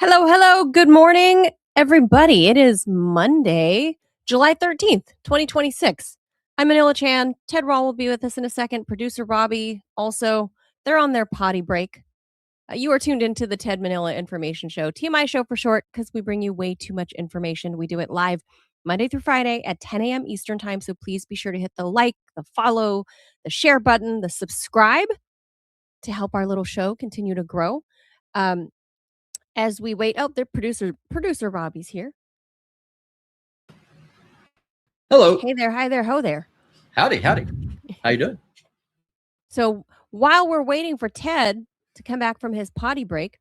Hello, hello. Good morning, everybody. It is Monday, July 13th, 2026. I'm Manila Chan. Ted Rall will be with us in a second. Producer Bobby also. They're on their potty break. You are tuned into the Ted Manila Information Show, TMI Show for short, because we bring you way too much information. We do it live Monday through Friday at 10 a.m. Eastern Time. So please be sure to hit the like, the follow, the share button, the subscribe to help our little show continue to grow. As we wait, the producer Bobby's here. Hello. Hey there, hi there, ho there. Howdy. How you doing? So while we're waiting for Ted to come back from his potty break,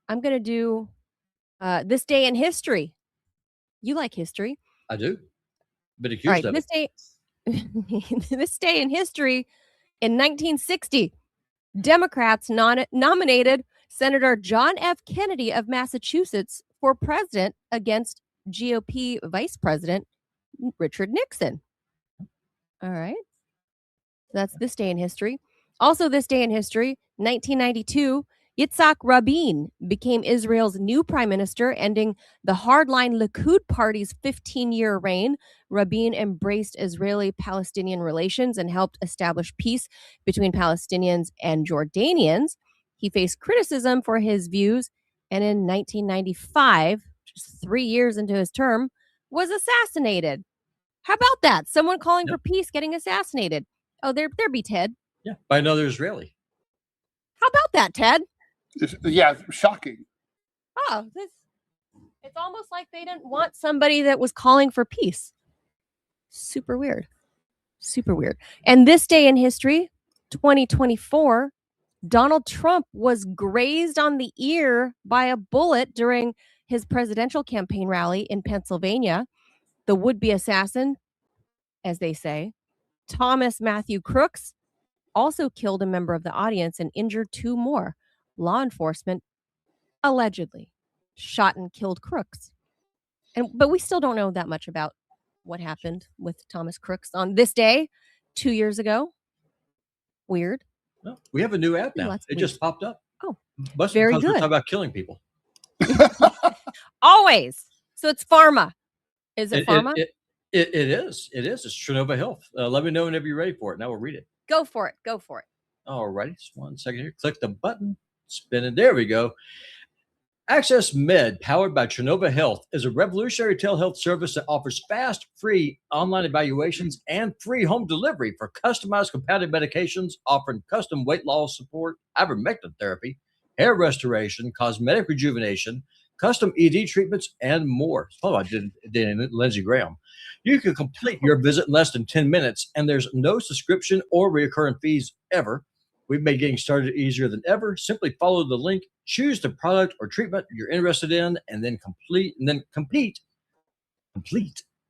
I'm going to do this day in history. You like history? I do. Been accused of it. This day in history, in 1960, Democrats nominated Senator John F. Kennedy of Massachusetts for president against GOP Vice President Richard Nixon. All right. That's this day in history. Also this day in history, 1992, Yitzhak Rabin became Israel's new prime minister, ending the hardline Likud party's 15-year reign. Rabin embraced Israeli-Palestinian relations and helped establish peace between Palestinians and Jordanians. He faced criticism for his views, and in 1995, just 3 years into his term, was assassinated. How about that? Someone calling for peace getting assassinated. Oh, there be Ted. Yeah, by another Israeli. How about that, Ted? Yeah, shocking. Oh, it's almost like they didn't want somebody that was calling for peace. Super weird. Super weird. And this day in history, 2024, Donald Trump was grazed on the ear by a bullet during his presidential campaign rally in Pennsylvania. The would-be assassin, as they say, Thomas Matthew Crooks, also killed a member of the audience and injured 2 more. Law enforcement allegedly shot and killed Crooks. But we still don't know that much about what happened with Thomas Crooks on this day 2 years ago. Weird. No, we have a new ad now. It just popped up. Oh, very good. We're talking about killing people. Always. So it's pharma. Is it pharma? It is. It is. It's Trinova Health. Let me know whenever you're ready for it. Now we'll read it. Go for it. All righty. Just 1 second here. Click the button. Spin it. There we go. Access Med, powered by Trinova Health, is a revolutionary telehealth service that offers fast, free online evaluations and free home delivery for customized compatible medications, offering custom weight loss support, ivermectin therapy, hair restoration, cosmetic rejuvenation, custom ED treatments, and more. Oh, I did Lindsey Graham. You can complete your visit in less than 10 minutes, and there's no subscription or recurring fees ever. We've made getting started easier than ever. Simply follow the link, choose the product or treatment you're interested in, and then complete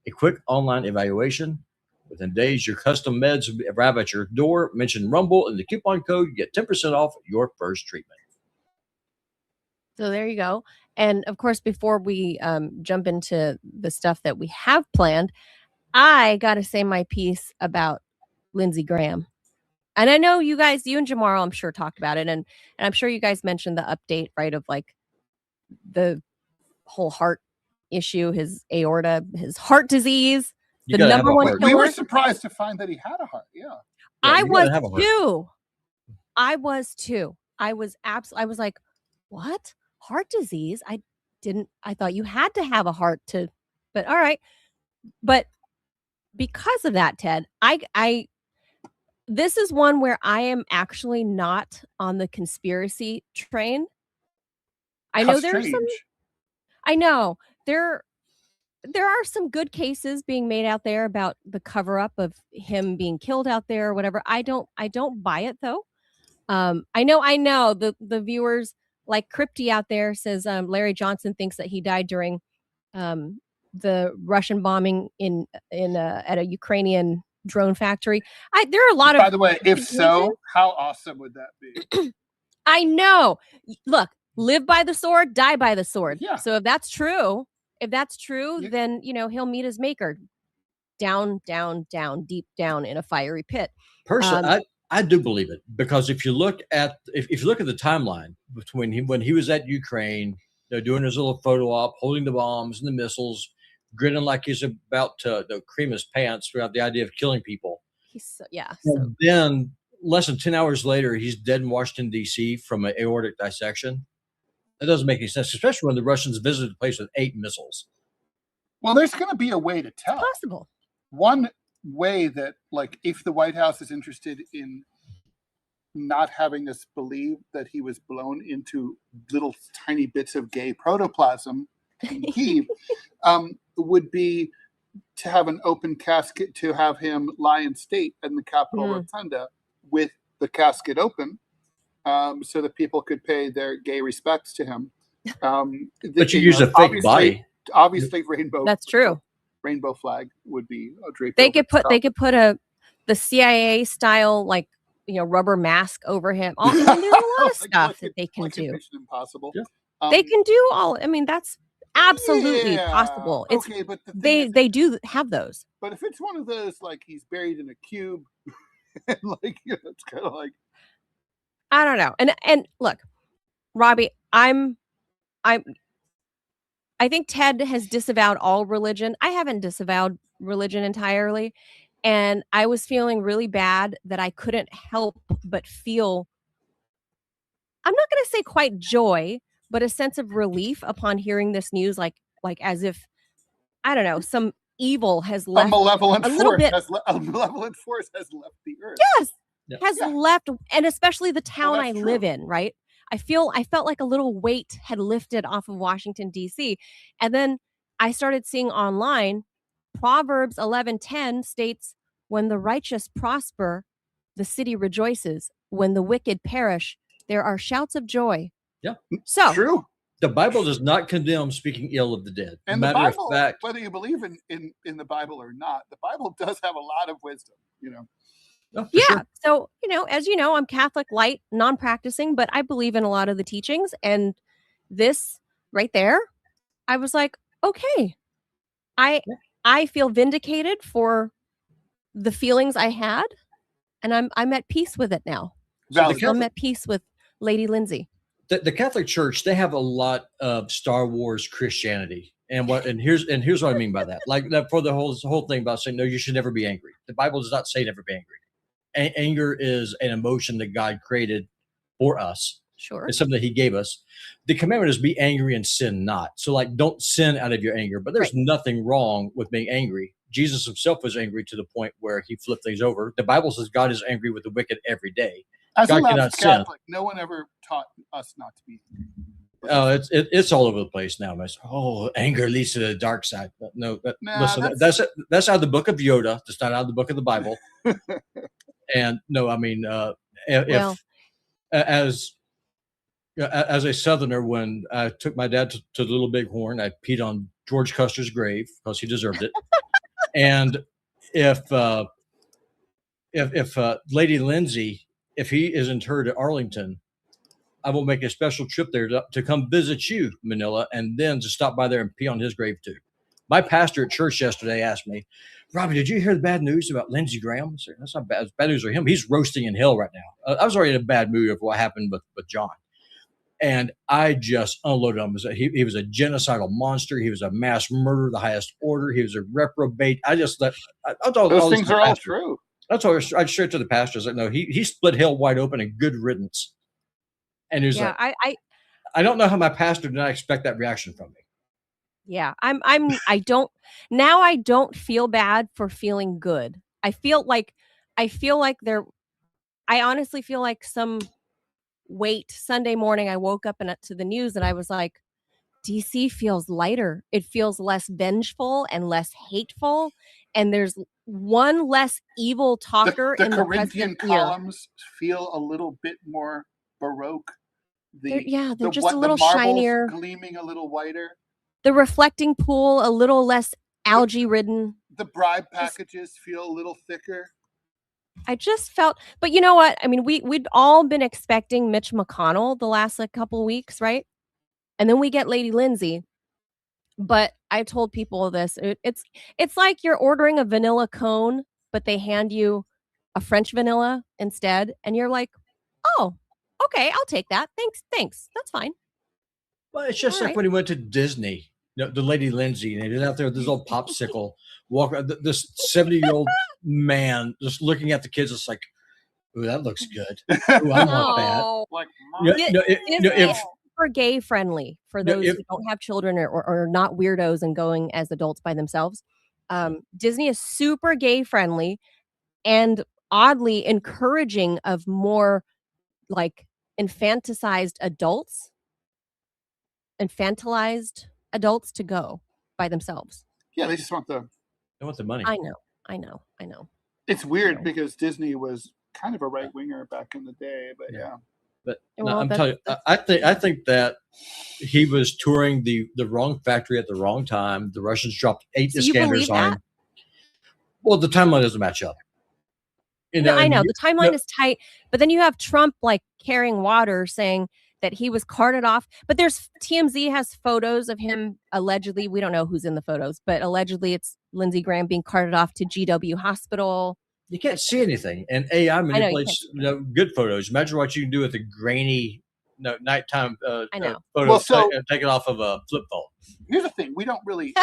a quick online evaluation. Within days, your custom meds will arrive at your door. Mention Rumble and the coupon code. You get 10% off your first treatment. So there you go. And of course, before we jump into the stuff that we have planned, I got to say my piece about Lindsey Graham. And I know you guys, you and Jamaro, I'm sure, talked about it. And I'm sure you guys mentioned the update, right, of like the whole heart issue, his aorta, his heart disease, the number one killer. We were surprised to find that he had a heart. Yeah. I was too. I was like, what? Heart disease? I thought you had to have a heart to, but all right. But because of that, Ted, this is one where I am actually not on the conspiracy train. I know there are some good cases being made out there about the cover up of him being killed out there or whatever. I don't buy it though. I know the viewers like Crypty out there says Larry Johnson thinks that he died during the Russian bombing at a Ukrainian drone factory. There are a lot of. By the way, if so, how awesome would that be? I know. Look, live by the sword, die by the sword. Yeah. So if that's true, then he'll meet his maker down, deep down in a fiery pit. Personally, I do believe it, because if you look at the timeline between him when he was at Ukraine doing his little photo op, holding the bombs and the missiles, grinning like he's about to cream his pants throughout the idea of killing people. He's so, yeah. And then less than 10 hours later, he's dead in Washington, D.C. from an aortic dissection. That doesn't make any sense, especially when the Russians visited the place with 8 missiles. Well, there's going to be a way to tell. It's possible. One way that, like, if the White House is interested in not having us believe that he was blown into little tiny bits of gay protoplasm in Kyiv, would be to have an open casket, to have him lie in state in the Capitol Rotunda with the casket open, so that people could pay their gay respects to him. But you use a fake body. Obviously, rainbow. That's true. Rainbow flag would be draped. They could put the CIA style, like, rubber mask over him. There's a lot of stuff that they can do. Mission Impossible. Yeah. They can do all. I mean, that's absolutely possible. It's okay, but they do have those. But if it's one of those, like, he's buried in a cube, and, like, it's kind of like, I don't know. And look, Robbie, I think Ted has disavowed all religion. I haven't disavowed religion entirely. And I was feeling really bad that I couldn't help but feel, I'm not going to say quite joy, but a sense of relief upon hearing this news, like as if, I don't know, some evil has left. A malevolent a little bit. A malevolent force has left the earth. Yes, has left, and especially the town I live in, right? I felt like a little weight had lifted off of Washington, D.C. And then I started seeing online, Proverbs 11:10 states, when the righteous prosper, the city rejoices. When the wicked perish, there are shouts of joy. Yeah. So true. The Bible does not condemn speaking ill of the dead. And the Bible, whether you believe in the Bible or not, the Bible does have a lot of wisdom, Oh, yeah. sure. So, as you know, I'm Catholic light, non-practicing, but I believe in a lot of the teachings. And this right there, I was like, okay, I feel vindicated for the feelings I had, and I'm at peace with it now. So I'm at peace with Lady Lindsay. The Catholic Church, they have a lot of Star Wars Christianity. And here's what I mean by that. Like, that for the whole thing about saying, no, you should never be angry. The Bible does not say never be angry. Anger is an emotion that God created for us. Sure. It's something that he gave us. The commandment is be angry and sin not. So, like, don't sin out of your anger, but there's nothing wrong with being angry. Jesus himself was angry to the point where he flipped things over. The Bible says God is angry with the wicked every day. As God a cannot Catholic, no one ever taught us not to be angry. Oh, it's all over the place now. Anger leads to the dark side. Listen, that's out of the book of Yoda. That's not out of the book of the Bible. And no, I mean, as a Southerner, when I took my dad to the Little Bighorn, I peed on George Custer's grave because he deserved it. And if Lady Lindsay, if he is interred at Arlington, I will make a special trip there to come visit you, Manila, and then to stop by there and pee on his grave too. My pastor at church yesterday asked me, Robbie, did you hear the bad news about Lindsey Graham? I said, that's not bad. It's bad news for him. He's roasting in hell right now. I was already in a bad mood of what happened with John. And I just unloaded on him. He was a genocidal monster. He was a mass murderer of the highest order. He was a reprobate. Those things are all true. That's all I shared to the pastors. Like, no, he split hell wide open and good riddance. And he was I don't know how my pastor did not expect that reaction from me. Yeah, I don't feel bad for feeling good. I honestly feel like some weight. Sunday morning, I woke up to the news and I was like, DC feels lighter. It feels less vengeful and less hateful. And there's one less evil talker in the Corinthian columns feel a little bit more Baroque. They're just a little shinier, gleaming a little whiter. The reflecting pool a little less algae ridden. The bribe packages feel a little thicker. I just felt, but you know what? I mean, we'd all been expecting Mitch McConnell the last couple weeks, right? And then we get Lady Lindsay. But I told people this. It's like you're ordering a vanilla cone, but they hand you a French vanilla instead, and you're like, oh, okay, I'll take that. Thanks. That's fine. Well, it's just All like right. when he went to Disney, the lady Lindsay, and he was out there with this old popsicle, this 70-year-old man just looking at the kids. It's like, ooh, that looks good. Ooh, I want that. No. Like, No, Di- no, Disney if is super gay friendly for no, those if who don't have children or are not weirdos and going as adults by themselves. Disney is super gay friendly and oddly encouraging of more like infantilized adults to go by themselves. yeah, they just want the. I want the money. I know. It's weird know. because Disney was kind of a right winger back in the day, but Yeah. yeah. But no, Well, I'm telling you, I think that he was touring the wrong factory at the wrong time. The Russians dropped 8 So you believe Iskanders on that? him. Well, the timeline doesn't match up. No, I and know the timeline is tight, but then you have Trump like carrying water, saying that he was carted off. But there's TMZ has photos of him allegedly. We don't know who's in the photos, but allegedly it's Lindsey Graham being carted off to GW Hospital. you can't see anything, and AI I know, you manipulates can't good photos. Imagine what you can do with a grainy nighttime I know. photo Well, so- taken off of a flip phone. Here's the thing: we don't really.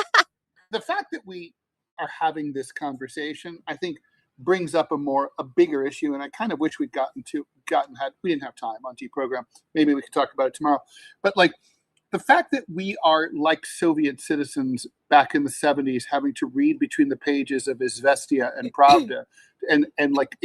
The fact that we are having this conversation, I think, brings up a bigger issue, and I kind of wish we didn't have time on T program. Maybe we could talk about it tomorrow. But like the fact that we are like Soviet citizens back in the 70s, having to read between the pages of Izvestia and Pravda, and like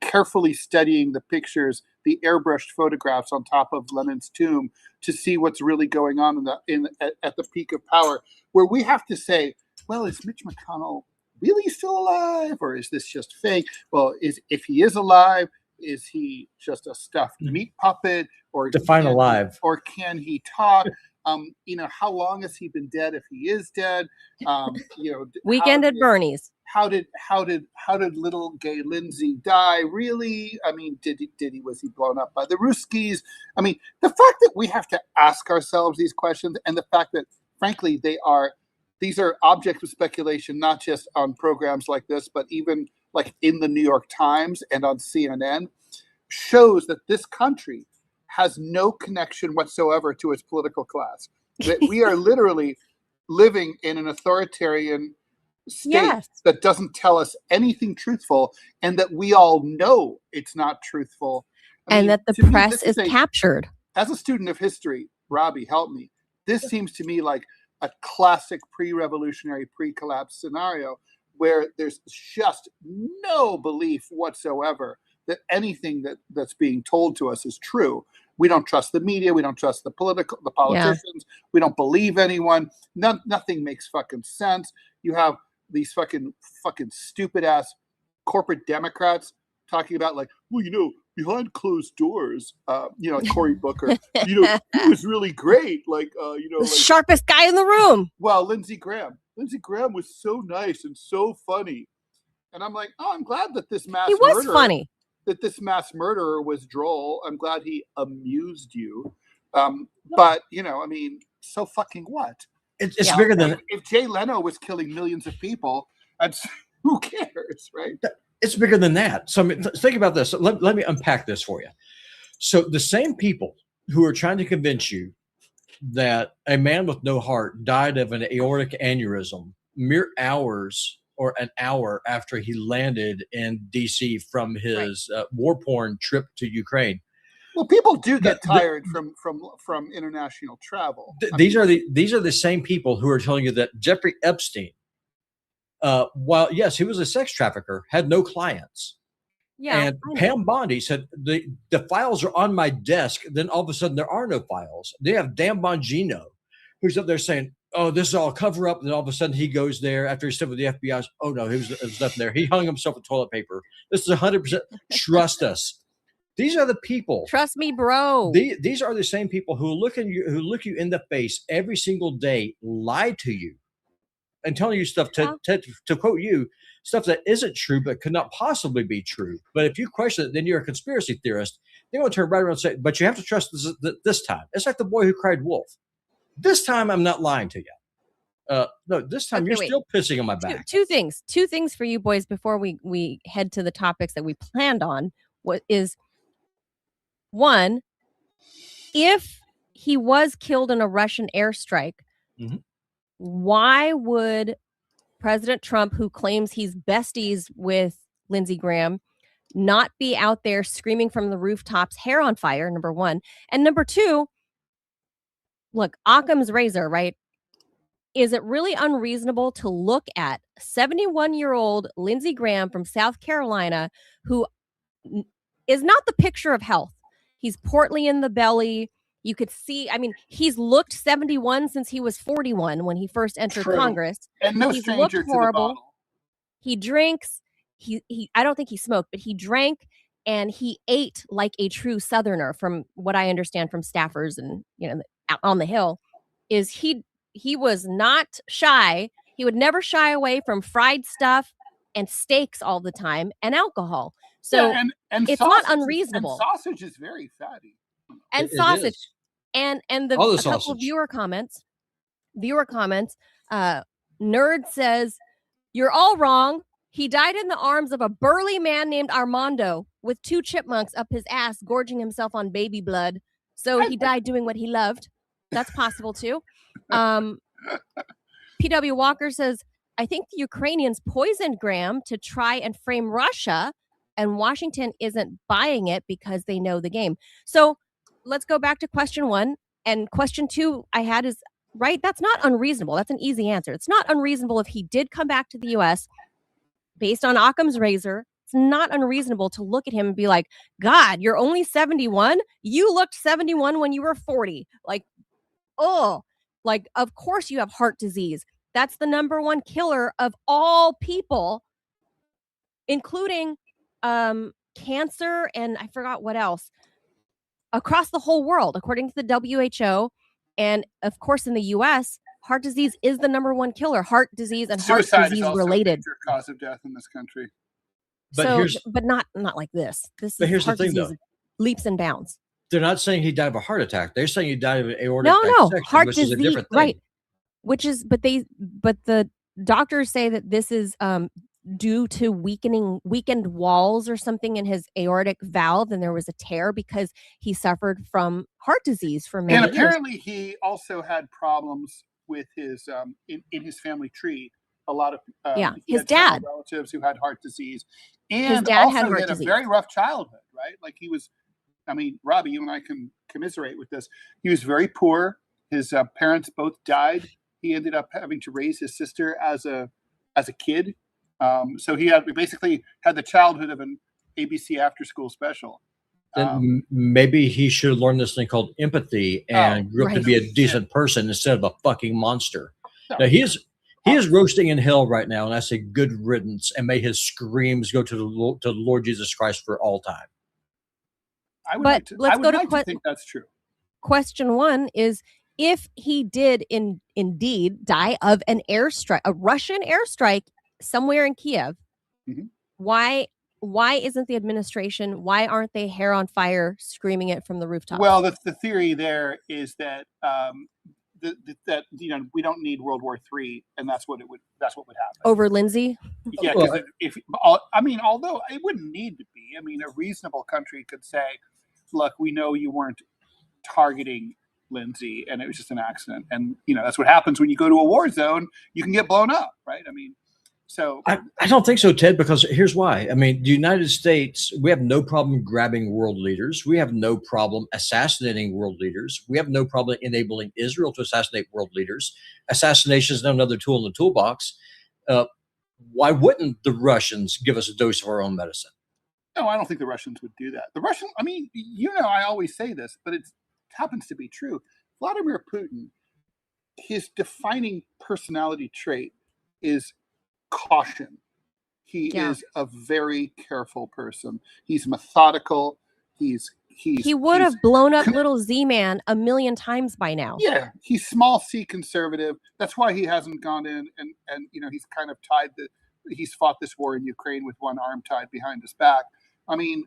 carefully studying the pictures, the airbrushed photographs on top of Lenin's tomb to see what's really going on at the peak of power, where we have to say, well, is Mitch McConnell really still alive, or is this just fake? Well, if he is alive, is he just a stuffed meat puppet, or Define alive, or can he talk? How long has he been dead? If he is dead, Weekend at Bernie's. How did little gay Lindsay die? Really? I mean, was he blown up by the Ruskies? I mean, the fact that we have to ask ourselves these questions, and the fact that, frankly, these are objects of speculation, not just on programs like this, but even like in the New York Times and on CNN, shows that this country has no connection whatsoever to its political class. That we are literally living in an authoritarian state that doesn't tell us anything truthful, and that we all know it's not truthful. And that the press is captured. As a student of history, Robbie, help me. This seems to me like a classic pre-revolutionary, pre-collapse scenario where there's just no belief whatsoever that anything that's being told to us is true. We don't trust the media. We don't trust the politicians. Yeah. We don't believe anyone. Nothing makes fucking sense. You have these fucking stupid ass corporate Democrats talking about like, well, behind closed doors, like Cory Booker, he was really great. Like, the sharpest guy in the room. Well, Lindsey Graham was so nice and so funny. And I'm like, oh, I'm glad that this mass murderer was droll. I'm glad he amused you. But, so fucking what? It's bigger than... If Jay Leno was killing millions of people, who cares, right? It's bigger than that. So think about this. Let me unpack this for you. So the same people who are trying to convince you that a man with no heart died of an aortic aneurysm mere hours or an hour after he landed in D.C. from his war-porn trip to Ukraine. Well, people do get tired from international travel. These are the same people who are telling you that Jeffrey Epstein, while yes, he was a sex trafficker, had no clients. Yeah, and Pam Bondi said the files are on my desk. Then all of a sudden there are no files. They have Dan Bongino, who's up there saying, "Oh, this is all cover up." And then all of a sudden he goes there after he stood with the FBI. Oh no, it was nothing there. He hung himself with toilet paper. This is 100%. Trust us. These are the people. Trust me, bro. These are the same people who look you in the face every single day, lie to you, and telling you stuff to quote you, stuff that isn't true but could not possibly be true. But if you question it, then you're a conspiracy theorist. They're going to turn right around and say, "But you have to trust this time." It's like the boy who cried wolf. This time, I'm not lying to you. No, this time you're still pissing on my back. Two things for you boys before we head to the topics that we planned on. What is one? If he was killed in a Russian airstrike. Mhm. Why would President Trump, who claims he's besties with Lindsey Graham, not be out there screaming from the rooftops, hair on fire, number one? And number two, look, Occam's razor, right? Is it really unreasonable to look at 71-year-old Lindsey Graham from South Carolina, who is not the picture of health? He's portly in the belly. You could see, I mean, he's looked 71 since he was 41 when he first entered Congress. And no He's stranger looked to horrible. the bottle. He drinks. He I don't think he smoked, but he drank and he ate like a true Southerner, from what I understand from staffers and, out on the Hill. Is he was not shy. He would never shy away from fried stuff and steaks all the time and alcohol. So and it's not unreasonable. And sausage is very fatty. And sausage. And a couple of viewer comments. Nerd says, "You're all wrong. He died in the arms of a burly man named Armando with 2 chipmunks up his ass, gorging himself on baby blood. So he died doing what he loved." That's possible too. PW Walker says, "I think the Ukrainians poisoned Graham to try and frame Russia, and Washington isn't buying it because they know the game." So let's go back to question 1. And question 2 I had is, right, that's not unreasonable. That's an easy answer. It's not unreasonable if he did come back to the U.S. based on Occam's razor. It's not unreasonable to look at him and be like, God, you're only 71? You looked 71 when you were 40. Like, oh, like, of course you have heart disease. That's the number 1 killer of all people, including cancer and I forgot what else, across the whole world, according to the WHO. And of course, in the U.S., heart disease is the number 1 killer. Heart disease and Suicide heart disease is also related. a major cause of death in this country. But not like this. But here's the thing, though. Leaps and bounds. They're not saying he died of a heart attack. They're saying he died of an aortic dissection, heart which disease, is a different thing. right? But the doctors say that this is due to weakened walls or something in his aortic valve, and there was a tear because he suffered from heart disease for many years. And apparently, he also had problems with his in his family tree. A lot of his dad, relatives who had heart disease, and his dad also had heart a disease. very rough childhood. Right, like he was. I mean, Robbie, you and I can commiserate with this. He was very poor. His parents both died. He ended up having to raise his sister as a kid. So he basically had the childhood of an ABC after school special. Then maybe he should have learned this thing called empathy and grew up to be a decent person instead of a fucking monster. No. Now he is roasting in hell right now, and I say good riddance, and may his screams go to the Lord Jesus Christ for all time. I would like to think that's true. Question 1 is, if he did indeed die of an airstrike, a Russian airstrike somewhere in Kiev, why isn't the administration, why aren't they hair on fire screaming it from the rooftop? Well, the theory there is that that we don't need World War III, and that's what would happen over Lindsey. Yeah, because although it wouldn't need to be. I mean, a reasonable country could say, "Look, we know you weren't targeting Lindsey, and it was just an accident." And that's what happens when you go to a war zone. You can get blown up, right? I mean, so I don't think so, Ted, because here's why. I mean, the United States, we have no problem grabbing world leaders. We have no problem assassinating world leaders. We have no problem enabling Israel to assassinate world leaders. Assassination is another tool in the toolbox. Why wouldn't the Russians give us a dose of our own medicine? No, I don't think the Russians would do that. I always say this, but it happens to be true. Vladimir Putin, his defining personality trait is caution. He is a very careful person. He's methodical. He would have blown up little Z-Man a million times by now. Yeah, he's small C conservative. That's why he hasn't gone in and he's kind of he's fought this war in Ukraine with one arm tied behind his back. I mean,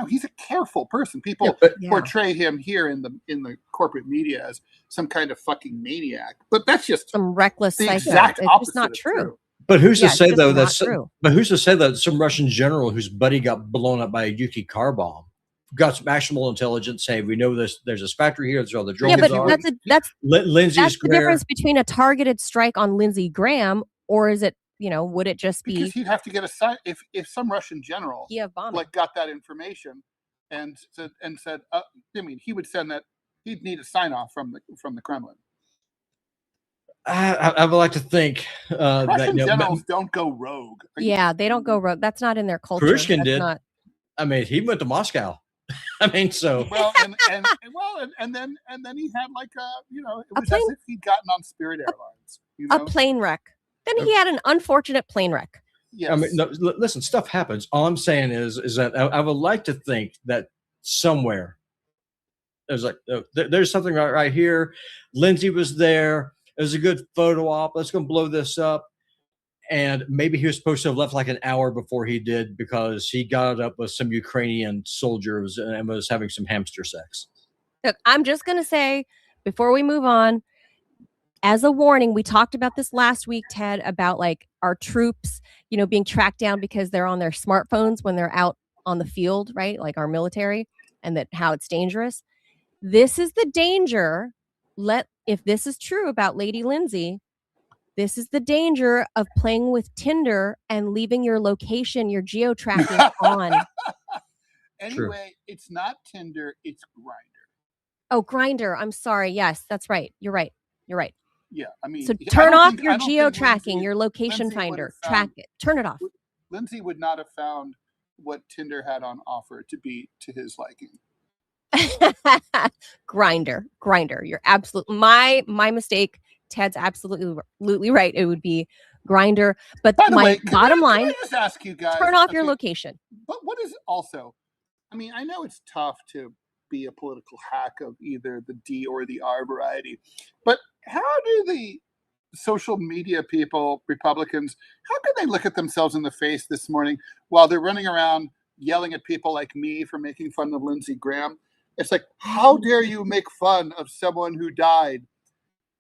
he's a careful person. People portray him here in the corporate media as some kind of fucking maniac, but that's just some reckless the psycho. exact It's opposite just not true. But who's to say that true? But who's to say that some Russian general whose buddy got blown up by a Yuki car bomb got some actionable intelligence. Hey, we know this. There's this factory here. There's all the drones. Yeah, but are. that's Lindsay's the difference between a targeted strike on Lindsey Graham, or is it, would it just be because he'd have to get a sign if some Russian general got that information and said, he would send that. He'd need a sign off from the Kremlin. I would like to think Russian generals don't go rogue. Yeah, they don't go rogue. That's not in their culture. Pushkin did. I mean, he went to Moscow. I mean, so well, and then he had like it was as if he'd gotten on Spirit Airlines. A plane wreck. Then he had an unfortunate plane wreck. Yes. I mean, no, listen, stuff happens. All I'm saying is that I would like to think that somewhere there's there's something right here. Lindsay was there. It was a good photo op. Let's go blow this up. And maybe he was supposed to have left like an hour before he did because he got up with some Ukrainian soldiers and was having some hamster sex. Look, I'm just going to say, before we move on, as a warning, we talked about this last week, Ted, about like our troops, being tracked down because they're on their smartphones when they're out on the field, right? Like our military, and that how it's dangerous. This is the danger. If this is true about Lady Lindsay, this is the danger of playing with Tinder and leaving your location, your geo-tracking on. Anyway, True. It's not Tinder, it's Grindr. Oh, Grindr. I'm sorry. Yes, that's right. You're right. Yeah, I mean, so turn off your geo-tracking, your location finder. Track it. Turn it off. Lindsay would not have found what Tinder had on offer to be to his liking. Grindr. You're absolutely my mistake. Ted's absolutely right. It would be Grindr. But bottom line, I just ask you guys, turn off your location. But what is also? I mean, I know it's tough to be a political hack of either the D or the R variety, but how do the social media people, Republicans, how can they look at themselves in the face this morning while they're running around yelling at people like me for making fun of Lindsey Graham? It's like, how dare you make fun of someone who died?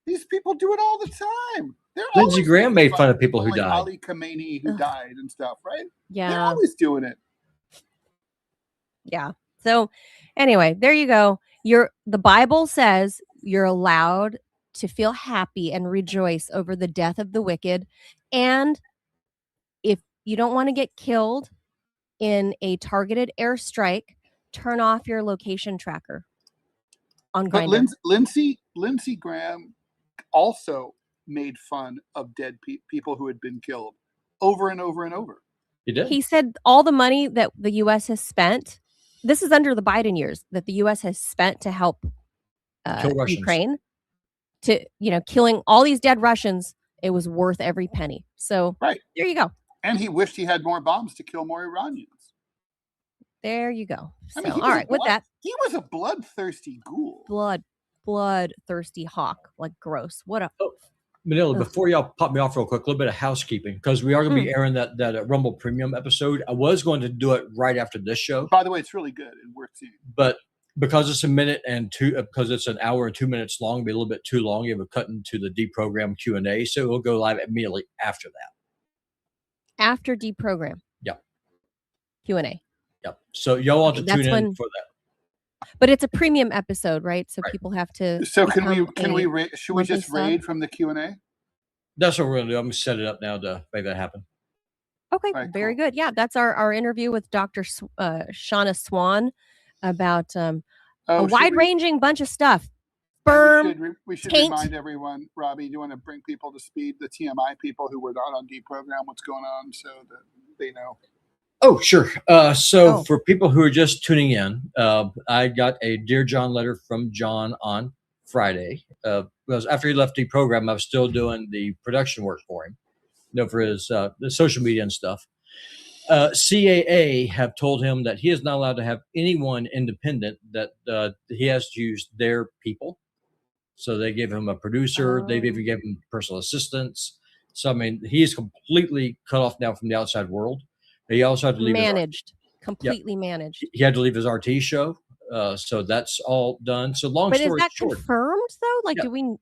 These people do it all the time. Lindsey Graham made fun of people who died. Ali Khamenei who died and stuff, right? Yeah. They're always doing it. Yeah. So anyway, there you go. The Bible says you're allowed to feel happy and rejoice over the death of the wicked. And if you don't want to get killed in a targeted airstrike, turn off your location tracker on Grindr. But Lindsey Graham also made fun of dead people who had been killed over and over and over. He did. He said all the money that the U.S. has spent, this is under the Biden years, that the U.S. has spent to help Ukraine, to, killing all these dead Russians, it was worth every penny. So right. There you go. And he wished he had more bombs to kill more Iranians. There you go. So, I mean, all right, with that. He was a bloodthirsty ghoul. Bloodthirsty hawk. Like, gross. What a... Manila, before y'all pop me off real quick, a little bit of housekeeping, because we are going to be airing that Rumble Premium episode. I was going to do it right after this show. By the way, it's really good and worth seeing. But because it's because it's an hour and 2 minutes long, it'll be a little bit too long. You have a cut into the deprogram Q&A, so it'll go live immediately after that. After deprogram? Yeah. Q&A. Yep. So y'all want to tune in for that. But it's a premium episode, right? So people have to. So should we just raid from the Q&A? That's what we're going to do. I'm going to set it up now to make that happen. Okay, right, very good. Yeah, that's our interview with Dr. Shauna Swan about a wide-ranging bunch of stuff. Sperm, we should remind everyone, Robbie, do you want to bring people to speed, the TMI people who were not on deprogram, what's going on so that they know? Oh, sure. For people who are just tuning in, I got a Dear John letter from John on Friday. Because after he left the program, I was still doing the production work for him, for his the social media and stuff. CAA have told him that he is not allowed to have anyone independent, that he has to use their people. So they gave him a producer. They even gave him personal assistants. So, I mean, he is completely cut off now from the outside world. He also had to leave completely managed. He had to leave his RT show. So that's all done. So long story short. But is that confirmed though? Like, do we?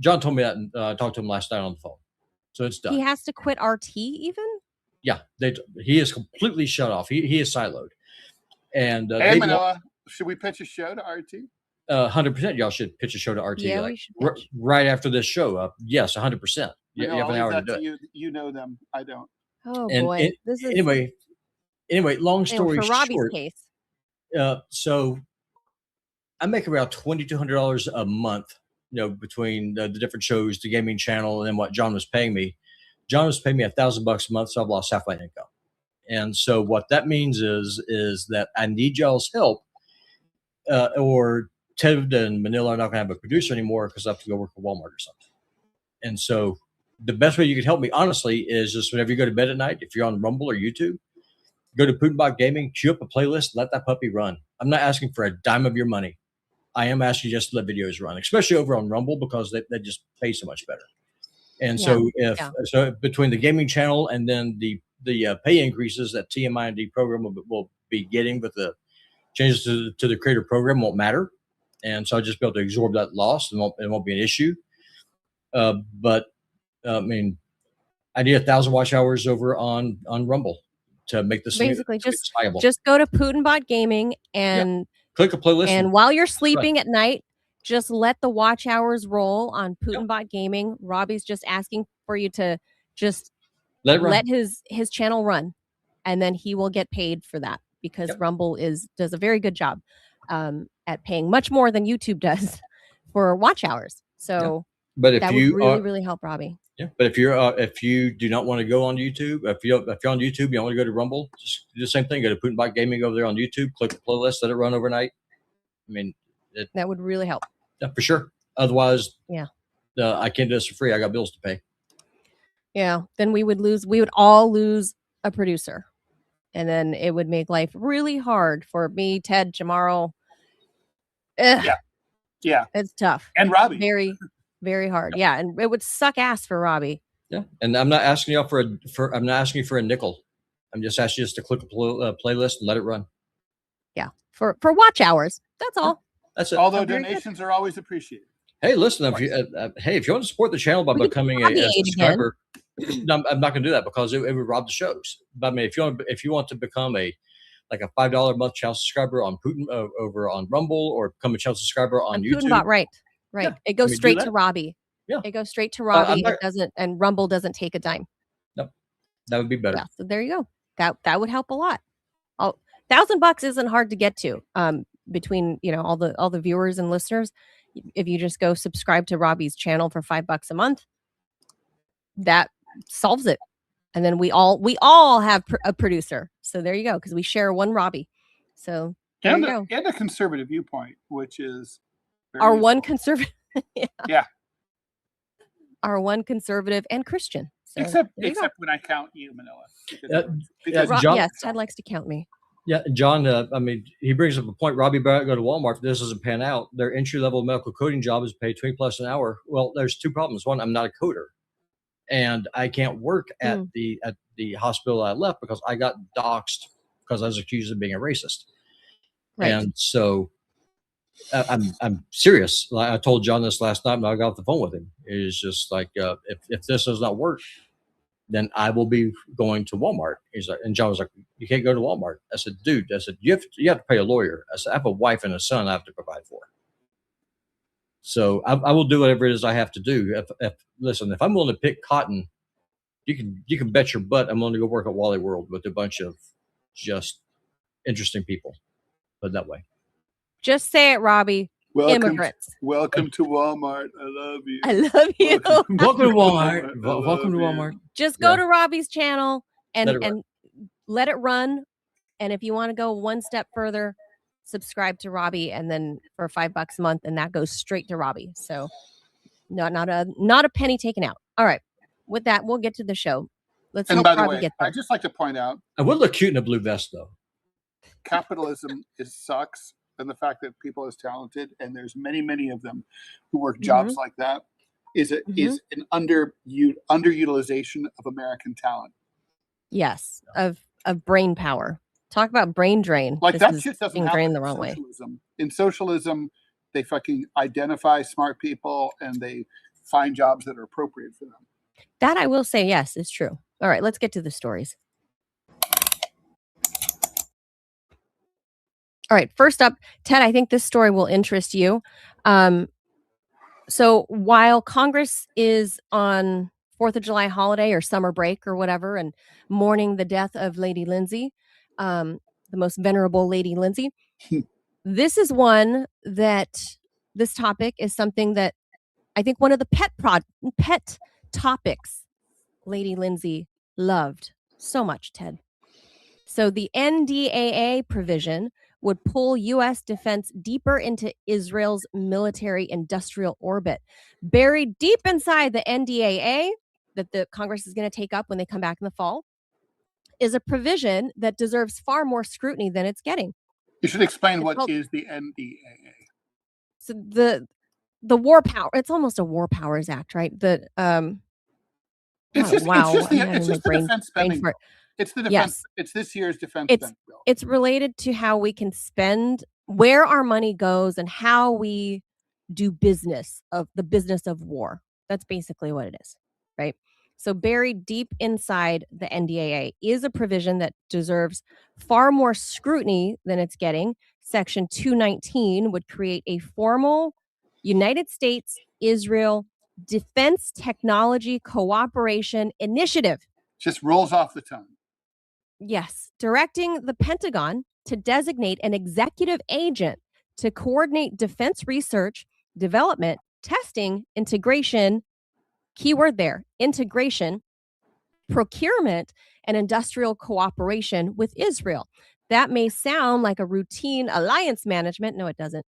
John told me that and I talked to him last night on the phone. So it's done. He has to quit RT even? Yeah. He is completely shut off. He is siloed. And hey, Manila. Should we pitch a show to RT? 100%. Y'all should pitch a show to RT. Yeah, like, we should pitch. right after this show. Yes, 100%. You have an hour to do it. You know them. I don't. Oh And boy, this is anyway. Long story for Robbie's short. case. So I make around $2,200 a month. Between the different shows, the gaming channel, and then what John was paying me. John was paying me $1,000 a month, so I've lost half my income. And so what that means is that I need y'all's help, or Ted and Manila are not going to have a producer anymore because I have to go work at Walmart or something. And so the best way you can help me, honestly, is just whenever you go to bed at night, if you're on Rumble or YouTube, go to Putinbot Gaming, queue up a playlist, let that puppy run. I'm not asking for a dime of your money. I am asking you just to let videos run, especially over on Rumble, because they just pay so much better. And so so between the gaming channel and then the pay increases that TMI program will be getting with the changes to the creator program won't matter. And so I'll just be able to absorb that loss, and it won't be an issue. But I mean, I need 1,000 watch hours over on Rumble to make this basically viable. Just go to Putinbot Gaming and click a playlist. And while you're sleeping at night, just let the watch hours roll on Putinbot Gaming. Robbie's just asking for you to just let his channel run, and then he will get paid for that, because Rumble does a very good job at paying much more than YouTube does for watch hours. So but if that you would really help Robbie. Yeah, but if you do not want to go on YouTube, if you're on YouTube, you don't want to go to Rumble, just do the same thing. Go to Putinbot Gaming over there on YouTube, click the playlist, let it run overnight. I mean, that would really help. Yeah, for sure. Otherwise, I can't do this for free. I got bills to pay. Yeah, then we would all lose a producer, and then it would make life really hard for me, Ted, Jamaro. Yeah, it's tough. And Robbie, very, very hard. Yeah, and it would suck ass for Robbie. Yeah, and I'm not asking y'all I'm not asking you for a nickel. I'm just asking you just to click a playlist and let it run. Yeah, for watch hours. That's all. That's it. Although donations are always appreciated. Hey, listen, if you want to support the channel by becoming a subscriber, I'm not going to do that because it would rob the shows. But I mean, if you want to become a $5 a month channel subscriber on over on Rumble, or become a channel subscriber on YouTube, Putinbot, right? Yeah. It goes straight to Robbie. Yeah, it goes straight to Robbie. It doesn't, and Rumble doesn't take a dime. Nope, that would be better. Yeah, so there you go. That would help a lot. $1,000 isn't hard to get to. Between all the viewers and listeners, if you just go subscribe to Robbie's channel for $5 a month, that solves it. And then we all have a producer. So there you go, because we share one Robbie. So there you go. And a conservative viewpoint, which is our one conservative. Yeah. Our one conservative and Christian. So except when I count you, Manila. Because yes, Ted likes to count me. Yeah, John, I mean, he brings up a point. Robbie Barrett go to Walmart. If this doesn't pan out, their entry-level medical coding job is paid $20+ an hour. Well, there's two problems. One, I'm not a coder, and I can't work at the hospital I left because I got doxxed because I was accused of being a racist. Right. And so I'm serious. Like I told John this last night when I got off the phone with him. It's just like, if this does not work, then I will be going to Walmart. He's like, and John was like, you can't go to Walmart. I said, dude, you have to pay a lawyer. I said, I have a wife and a son I have to provide for. So I will do whatever it is I have to do. Listen, if I'm willing to pick cotton, you can bet your butt I'm willing to go work at Wally World with a bunch of just interesting people. Put it that way. Just say it, Robbie. Immigrants. Welcome to Walmart. I love you. I love you. Welcome to Walmart. Welcome to Walmart. Just go to Robbie's channel and let it run. And if you want to go one step further, subscribe to Robbie, and then for $5 a month, and that goes straight to Robbie. So not a penny taken out. All right. With that, we'll get to the show. Let's hope Robbie gets there. I'd just like to point out, I would look cute in a blue vest, though. Capitalism sucks. And the fact that people as talented, and there's many of them who work jobs like that, is an underutilization of American talent. Yes, of brain power. Talk about brain drain. Like that shit doesn't happen drained the wrong way. In socialism, they fucking identify smart people and they find jobs that are appropriate for them. That I will say, yes, is true. All right, let's get to the stories. All right, first up, Ted, I think this story will interest you. So while Congress is on 4th of July holiday or summer break or whatever and mourning the death of Lady Lindsay, the most venerable Lady Lindsay, this is one that this topic is something that I think one of the pet topics Lady Lindsay loved so much, Ted. So the NDAA provision would pull U.S. defense deeper into Israel's military industrial orbit. Buried deep inside the NDAA that the Congress is going to take up when they come back in the fall is a provision that deserves far more scrutiny than it's getting. You should explain what is the NDAA. So the war power, it's almost a war powers act, right? It's just the defense spending bill. It's the defense. Yes. It's this year's defense spending bill. It's related to how we can spend, where our money goes, and how we do the business of war. That's basically what it is, right? So buried deep inside the NDAA is a provision that deserves far more scrutiny than it's getting. Section 219 would create a formal United States-Israel Defense Technology Cooperation Initiative. Just rolls off the tongue. Yes, directing the Pentagon to designate an executive agent to coordinate defense research, development, testing, integration, keyword there, integration, procurement, and industrial cooperation with Israel. That may sound like a routine alliance management. No, it doesn't.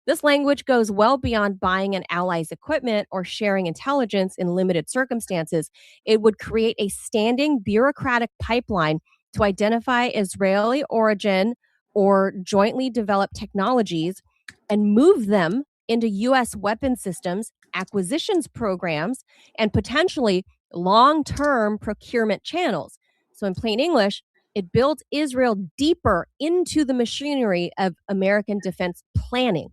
This language goes well beyond buying an ally's equipment or sharing intelligence in limited circumstances. It would create a standing bureaucratic pipeline to identify Israeli origin or jointly developed technologies and move them into U.S. weapon systems, acquisitions programs, and potentially long-term procurement channels. So in plain English, it builds Israel deeper into the machinery of American defense planning.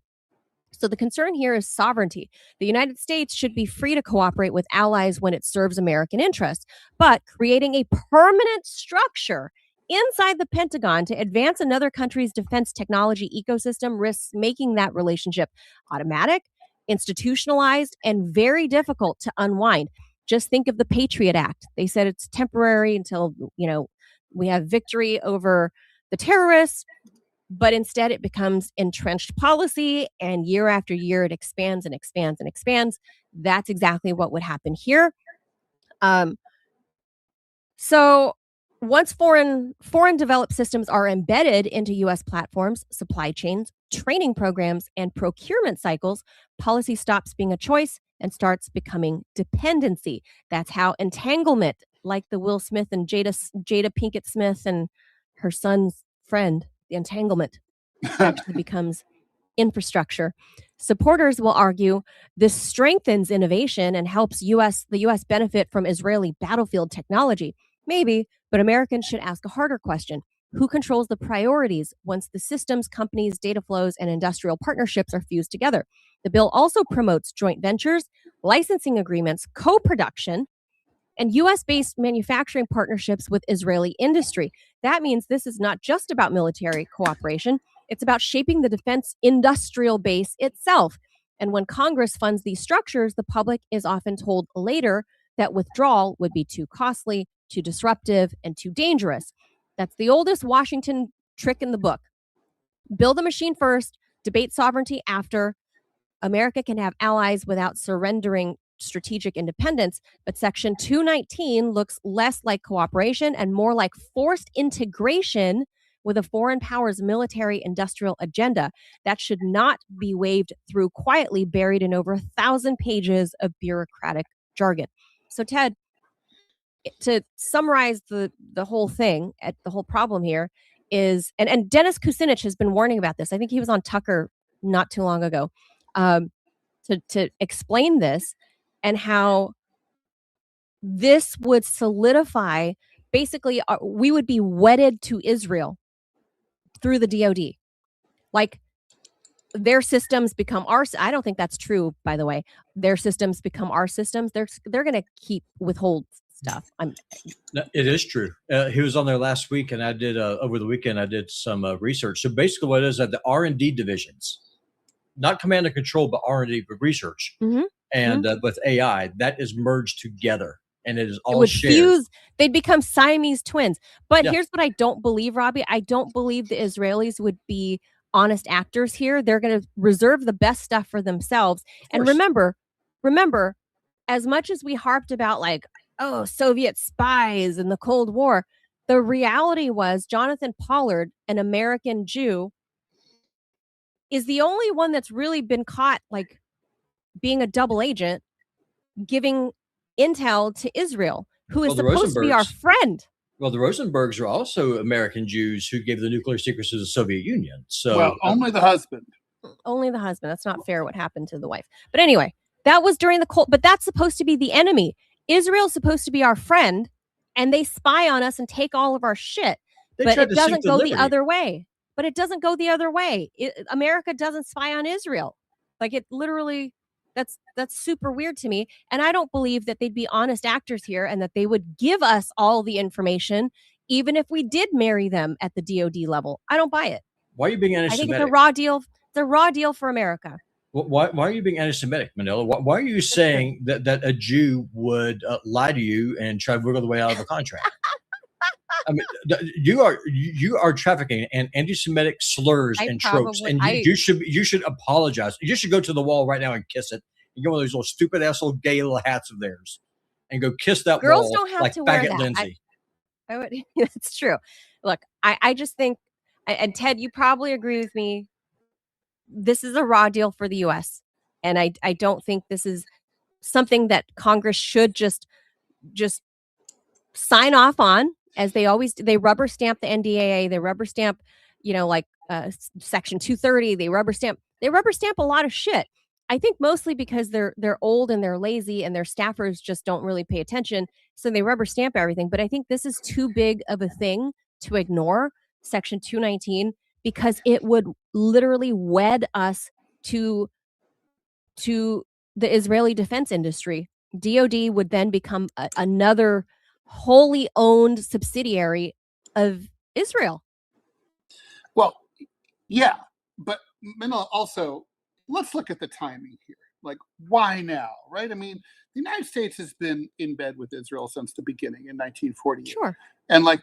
So the concern here is sovereignty. The United States should be free to cooperate with allies when it serves American interests, but creating a permanent structure inside the Pentagon to advance another country's defense technology ecosystem risks making that relationship automatic, institutionalized, and very difficult to unwind. Just think of the Patriot Act. They said it's temporary until, we have victory over the terrorists. But instead, it becomes entrenched policy, and year after year, it expands and expands and expands. That's exactly what would happen here. So once foreign developed systems are embedded into U.S. platforms, supply chains, training programs, and procurement cycles, policy stops being a choice and starts becoming dependency. That's how entanglement, like the Will Smith and Jada Pinkett Smith and her son's friend, the entanglement actually becomes infrastructure. Supporters will argue this strengthens innovation and helps the U.S. benefit from Israeli battlefield technology. Maybe, but Americans should ask a harder question. Who controls the priorities once the systems, companies, data flows, and industrial partnerships are fused together? The bill also promotes joint ventures, licensing agreements, co-production, and U.S.-based manufacturing partnerships with Israeli industry. That means this is not just about military cooperation. It's about shaping the defense industrial base itself. And when Congress funds these structures, the public is often told later that withdrawal would be too costly, too disruptive, and too dangerous. That's the oldest Washington trick in the book. Build the machine first, debate sovereignty after. America can have allies without surrendering strategic independence, but Section 219 looks less like cooperation and more like forced integration with a foreign power's military industrial agenda that should not be waved through quietly, buried in over 1,000 pages of bureaucratic jargon. So, Ted, to summarize the whole thing, the whole problem here is, and Dennis Kucinich has been warning about this. I think he was on Tucker not too long ago to explain this and how this would solidify, basically, we would be wedded to Israel through the DoD. Like, their systems become our, I don't think that's true, by the way. Their systems become our systems. They're going to withhold stuff. No, it is true. He was on there last week, and I did over the weekend. I did some research. So basically, what it is that the R&D divisions, not command and control, but R&D, but research, and with AI, that is merged together, and it is all shared. Fuse. They'd become Siamese twins. But here's what I don't believe, Robbie. I don't believe the Israelis would be honest actors here. They're going to reserve the best stuff for themselves. And remember, as much as we harped about like, oh, Soviet spies in the Cold War, the reality was Jonathan Pollard, an American Jew, is the only one that's really been caught like being a double agent, giving intel to Israel, who is supposed to be our friend. Well, the Rosenbergs are also American Jews who gave the nuclear secrets to the Soviet Union. So only the husband. Only the husband. That's not fair what happened to the wife. But anyway, that was during the Cold, but that's supposed to be the enemy. Israel's supposed to be our friend, and they spy on us and take all of our shit. But it doesn't go the other way. America doesn't spy on Israel. Like it literally, that's super weird to me. And I don't believe that they'd be honest actors here and that they would give us all the information, even if we did marry them at the DOD level. I don't buy it. Why are you being anti-Semitic? I think it's a raw deal. It's a raw deal for America. Why are you being anti-Semitic, Manila? Why are you saying that a Jew would lie to you and try to wiggle the way out of a contract? I mean, you are trafficking in anti-Semitic slurs and tropes, and you should apologize. You should go to the wall right now and kiss it. You get one of those little stupid asshole gay little hats of theirs, and go kiss that Girls wall don't have like to wear faggot that. Lindsay. That's true. Look, I just think, and Ted, you probably agree with me. This is a raw deal for the U.S. And I don't think this is something that Congress should just sign off on, as they always do. They rubber stamp the NDAA. They rubber stamp, Section 230. They rubber stamp a lot of shit. I think mostly because they're old and they're lazy and their staffers just don't really pay attention. So they rubber stamp everything. But I think this is too big of a thing to ignore, Section 219, because it would literally wed us to the Israeli defense industry. DOD would then become another wholly owned subsidiary of Israel. Well, yeah, but also, let's look at the timing here. Like, why now, right? I mean, the United States has been in bed with Israel since the beginning in 1948. Sure. And like,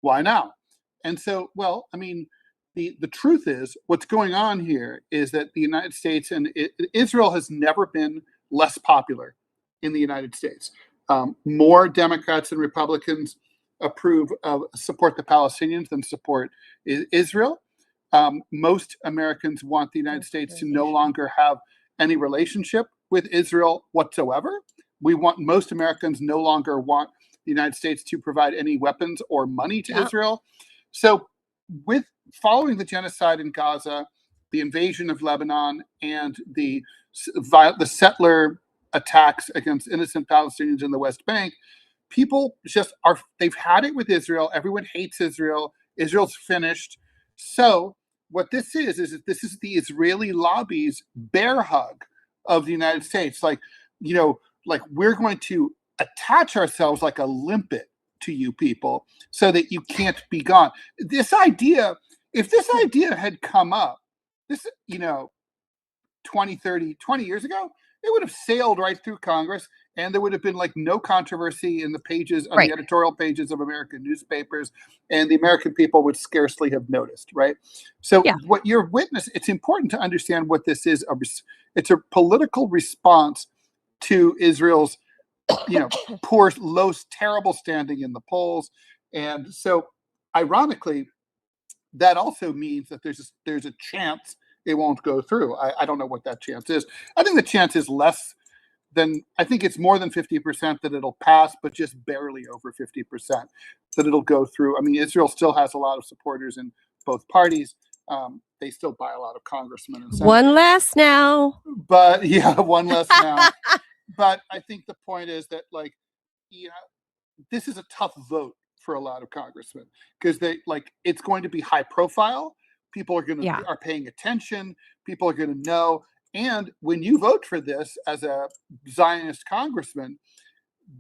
why now? And so, well, I mean, the truth is, what's going on here is that the United States and Israel has never been less popular in the United States. More Democrats and Republicans support the Palestinians than support Israel. Most Americans want the United States to no longer have any relationship with Israel whatsoever. Most Americans no longer want the United States to provide any weapons or money to Israel. So with following the genocide in Gaza, the invasion of Lebanon, and the settler attacks against innocent Palestinians in the West Bank, people just they've had it with Israel. Everyone hates Israel. Israel's finished. So what this is this is the Israeli lobby's bear hug of the United States. Like we're going to attach ourselves like a limpet to you people so that you can't be gone. If this idea had come up, 20 years ago, it would have sailed right through Congress, and there would have been like no controversy in the pages on the editorial pages of American newspapers, and the American people would scarcely have noticed, right? So what you're witnessing, it's important to understand what this is. It's a political response to Israel's poor, low, terrible standing in the polls. And so ironically, that also means that there's a chance it won't go through. I don't know what that chance is. I think the chance is less than, I think it's more than 50% that it'll pass, but just barely over 50% that it'll go through. I mean, Israel still has a lot of supporters in both parties. They still buy a lot of congressmen and senators. One less now. But one less now. But I think the point is that this is a tough vote for a lot of congressmen, because it's going to be high profile. People are paying attention. People are going to know. And when you vote for this as a Zionist congressman,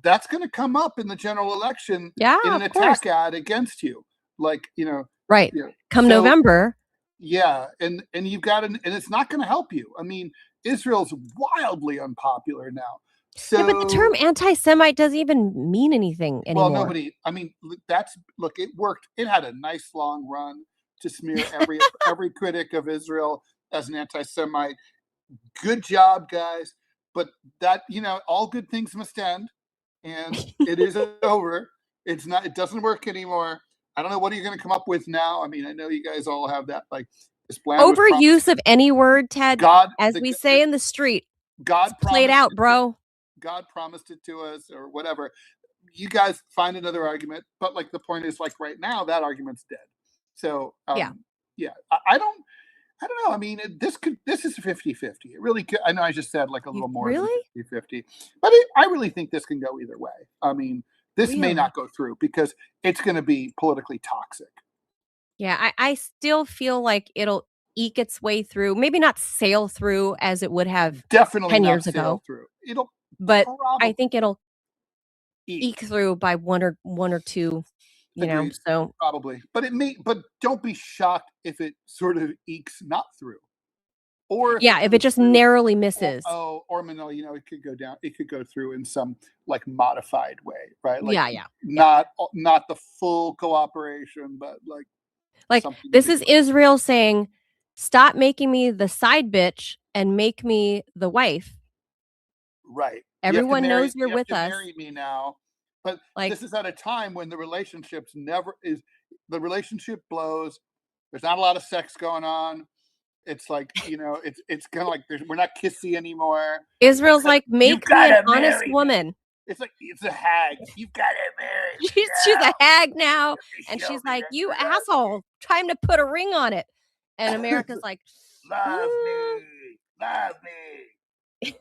that's going to come up in the general election Yeah, in an of course. attack ad against you. Like, Right. you know, Come so, November. Yeah. And you've got and it's not going to help you. I mean, Israel's wildly unpopular now. So, Yeah, but the term anti-Semite doesn't even mean anything anymore. well, I mean, look, it worked. It had a nice long run to smear every critic of Israel as an anti-Semite. Good job, guys. But that, all good things must end, and it is over. It doesn't work anymore. I don't know what are you going to come up with now. I mean, I know you guys all have that, like, this plan. Overuse of any word, Ted, as we say in the street. God played out, bro. God promised it to us, or whatever. You guys find another argument, but like the point is, like, right now that argument's dead. So yeah, I don't know. I mean, this is 50-50. It really could. I know I just said like a little more than 50-50, but I really think this can go either way. I mean, this may not go through because it's going to be politically toxic. Yeah, I still feel like it'll eke its way through. Maybe not sail through as it would have definitely 10 not years sail ago. Through. It'll, but I think it'll eke through by one or two. Agreed. So probably, but don't be shocked if it sort of ekes not through, or if it just narrowly misses. Or it could go down. It could go through in some like modified way, right? Like, not the full cooperation, but like this is Israel saying, "Stop making me the side bitch and make me the wife." Right. Everyone knows you're with us. Marry me now. But this is at a time when the relationship blows. There's not a lot of sex going on. It's like, it's kind of like we're not kissy anymore. Israel's like, make me an honest woman. It's like, it's a hag. You've got to marry. She's a hag now. And she's like, you asshole, time to put a ring on it. And America's like, love me.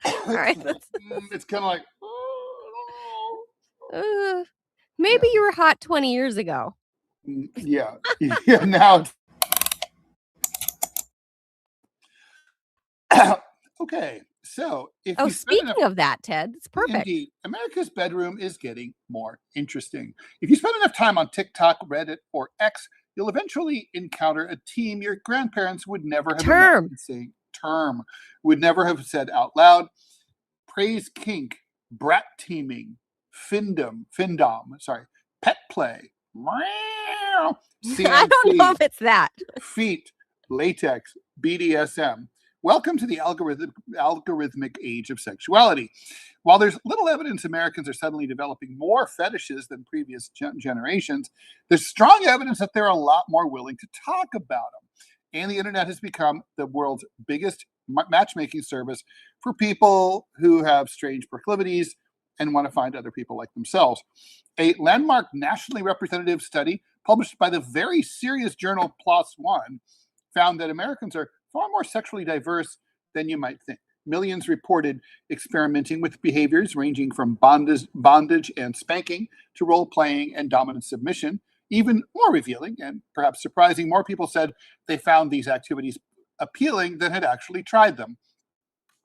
All right. It's kind of like, maybe you were hot 20 years ago. Yeah. Now. Okay. So speaking of that, Ted, it's perfect. Indeed, America's bedroom is getting more interesting. If you spend enough time on TikTok, Reddit, or X, you'll eventually encounter a team your grandparents would never have would never have said out loud. Praise kink, brat teaming, findom, pet play. CNC, I don't know if it's that. Feet, latex, BDSM. Welcome to the algorithmic age of sexuality. While there's little evidence Americans are suddenly developing more fetishes than previous generations, there's strong evidence that they're a lot more willing to talk about them. And the internet has become the world's biggest matchmaking service for people who have strange proclivities and want to find other people like themselves. A landmark nationally representative study published by the very serious journal PLOS ONE found that Americans are far more sexually diverse than you might think. Millions reported experimenting with behaviors ranging from bondage and spanking to role-playing and dominant submission. Even more revealing and perhaps surprising, more people said they found these activities appealing than had actually tried them.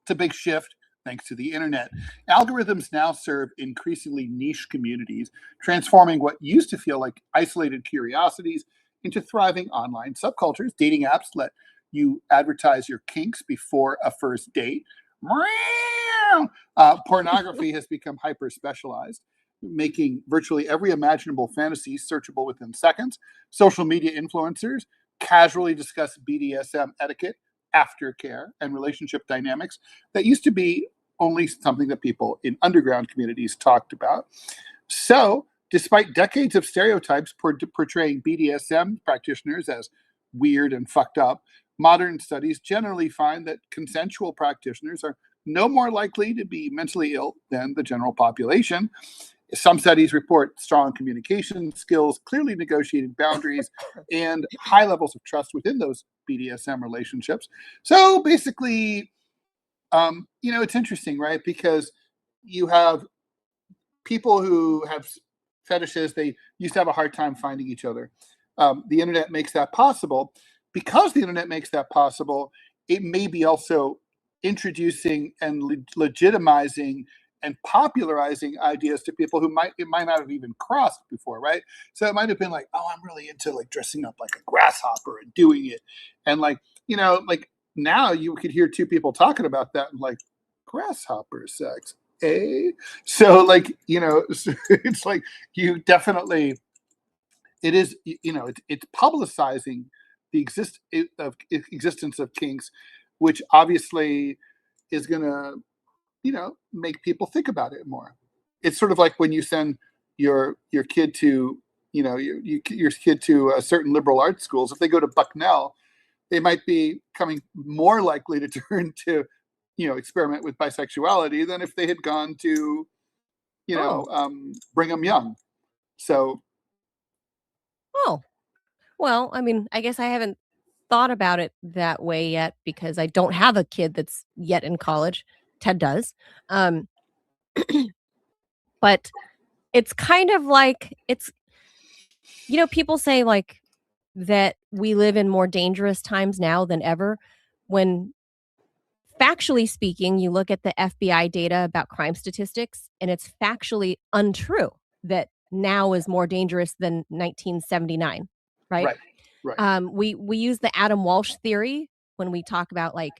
It's a big shift thanks to the internet. Algorithms now serve increasingly niche communities, transforming what used to feel like isolated curiosities into thriving online subcultures. Dating apps let you advertise your kinks before a first date. Pornography has become hyper-specialized, making virtually every imaginable fantasy searchable within seconds. Social media influencers casually discuss BDSM etiquette, aftercare, and relationship dynamics that used to be only something that people in underground communities talked about. So, despite decades of stereotypes portraying BDSM practitioners as weird and fucked up, modern studies generally find that consensual practitioners are no more likely to be mentally ill than the general population. Some studies report strong communication skills, clearly negotiated boundaries, and high levels of trust within those BDSM relationships. So basically, it's interesting, right? Because you have people who have fetishes, they used to have a hard time finding each other. The internet makes that possible. Because the internet makes that possible, it may be also introducing and legitimizing and popularizing ideas to people who might not have even crossed before, right? So it might have been like, oh, I'm really into like dressing up like a grasshopper and doing it, and like, you know, like now you could hear two people talking about that and like, grasshopper sex, eh? So like, you know, it's like you definitely, it is, you know, it's publicizing the existence of kinks, which obviously is going to, you know, make people think about it more. It's sort of like when you send your kid to, you know, your kid to certain liberal arts schools. If they go to Bucknell, they might be coming more likely to turn to, you know, experiment with bisexuality than if they had gone to, you know, Brigham Young. So. Oh, well, I mean, I guess I haven't thought about it that way yet because I don't have a kid that's yet in college. Ted does. But it's kind of like, it's, you know, people say like that we live in more dangerous times now than ever, when factually speaking, you look at the FBI data about crime statistics, and it's factually untrue that now is more dangerous than 1979, right? Right. We use the Adam Walsh theory when we talk about like,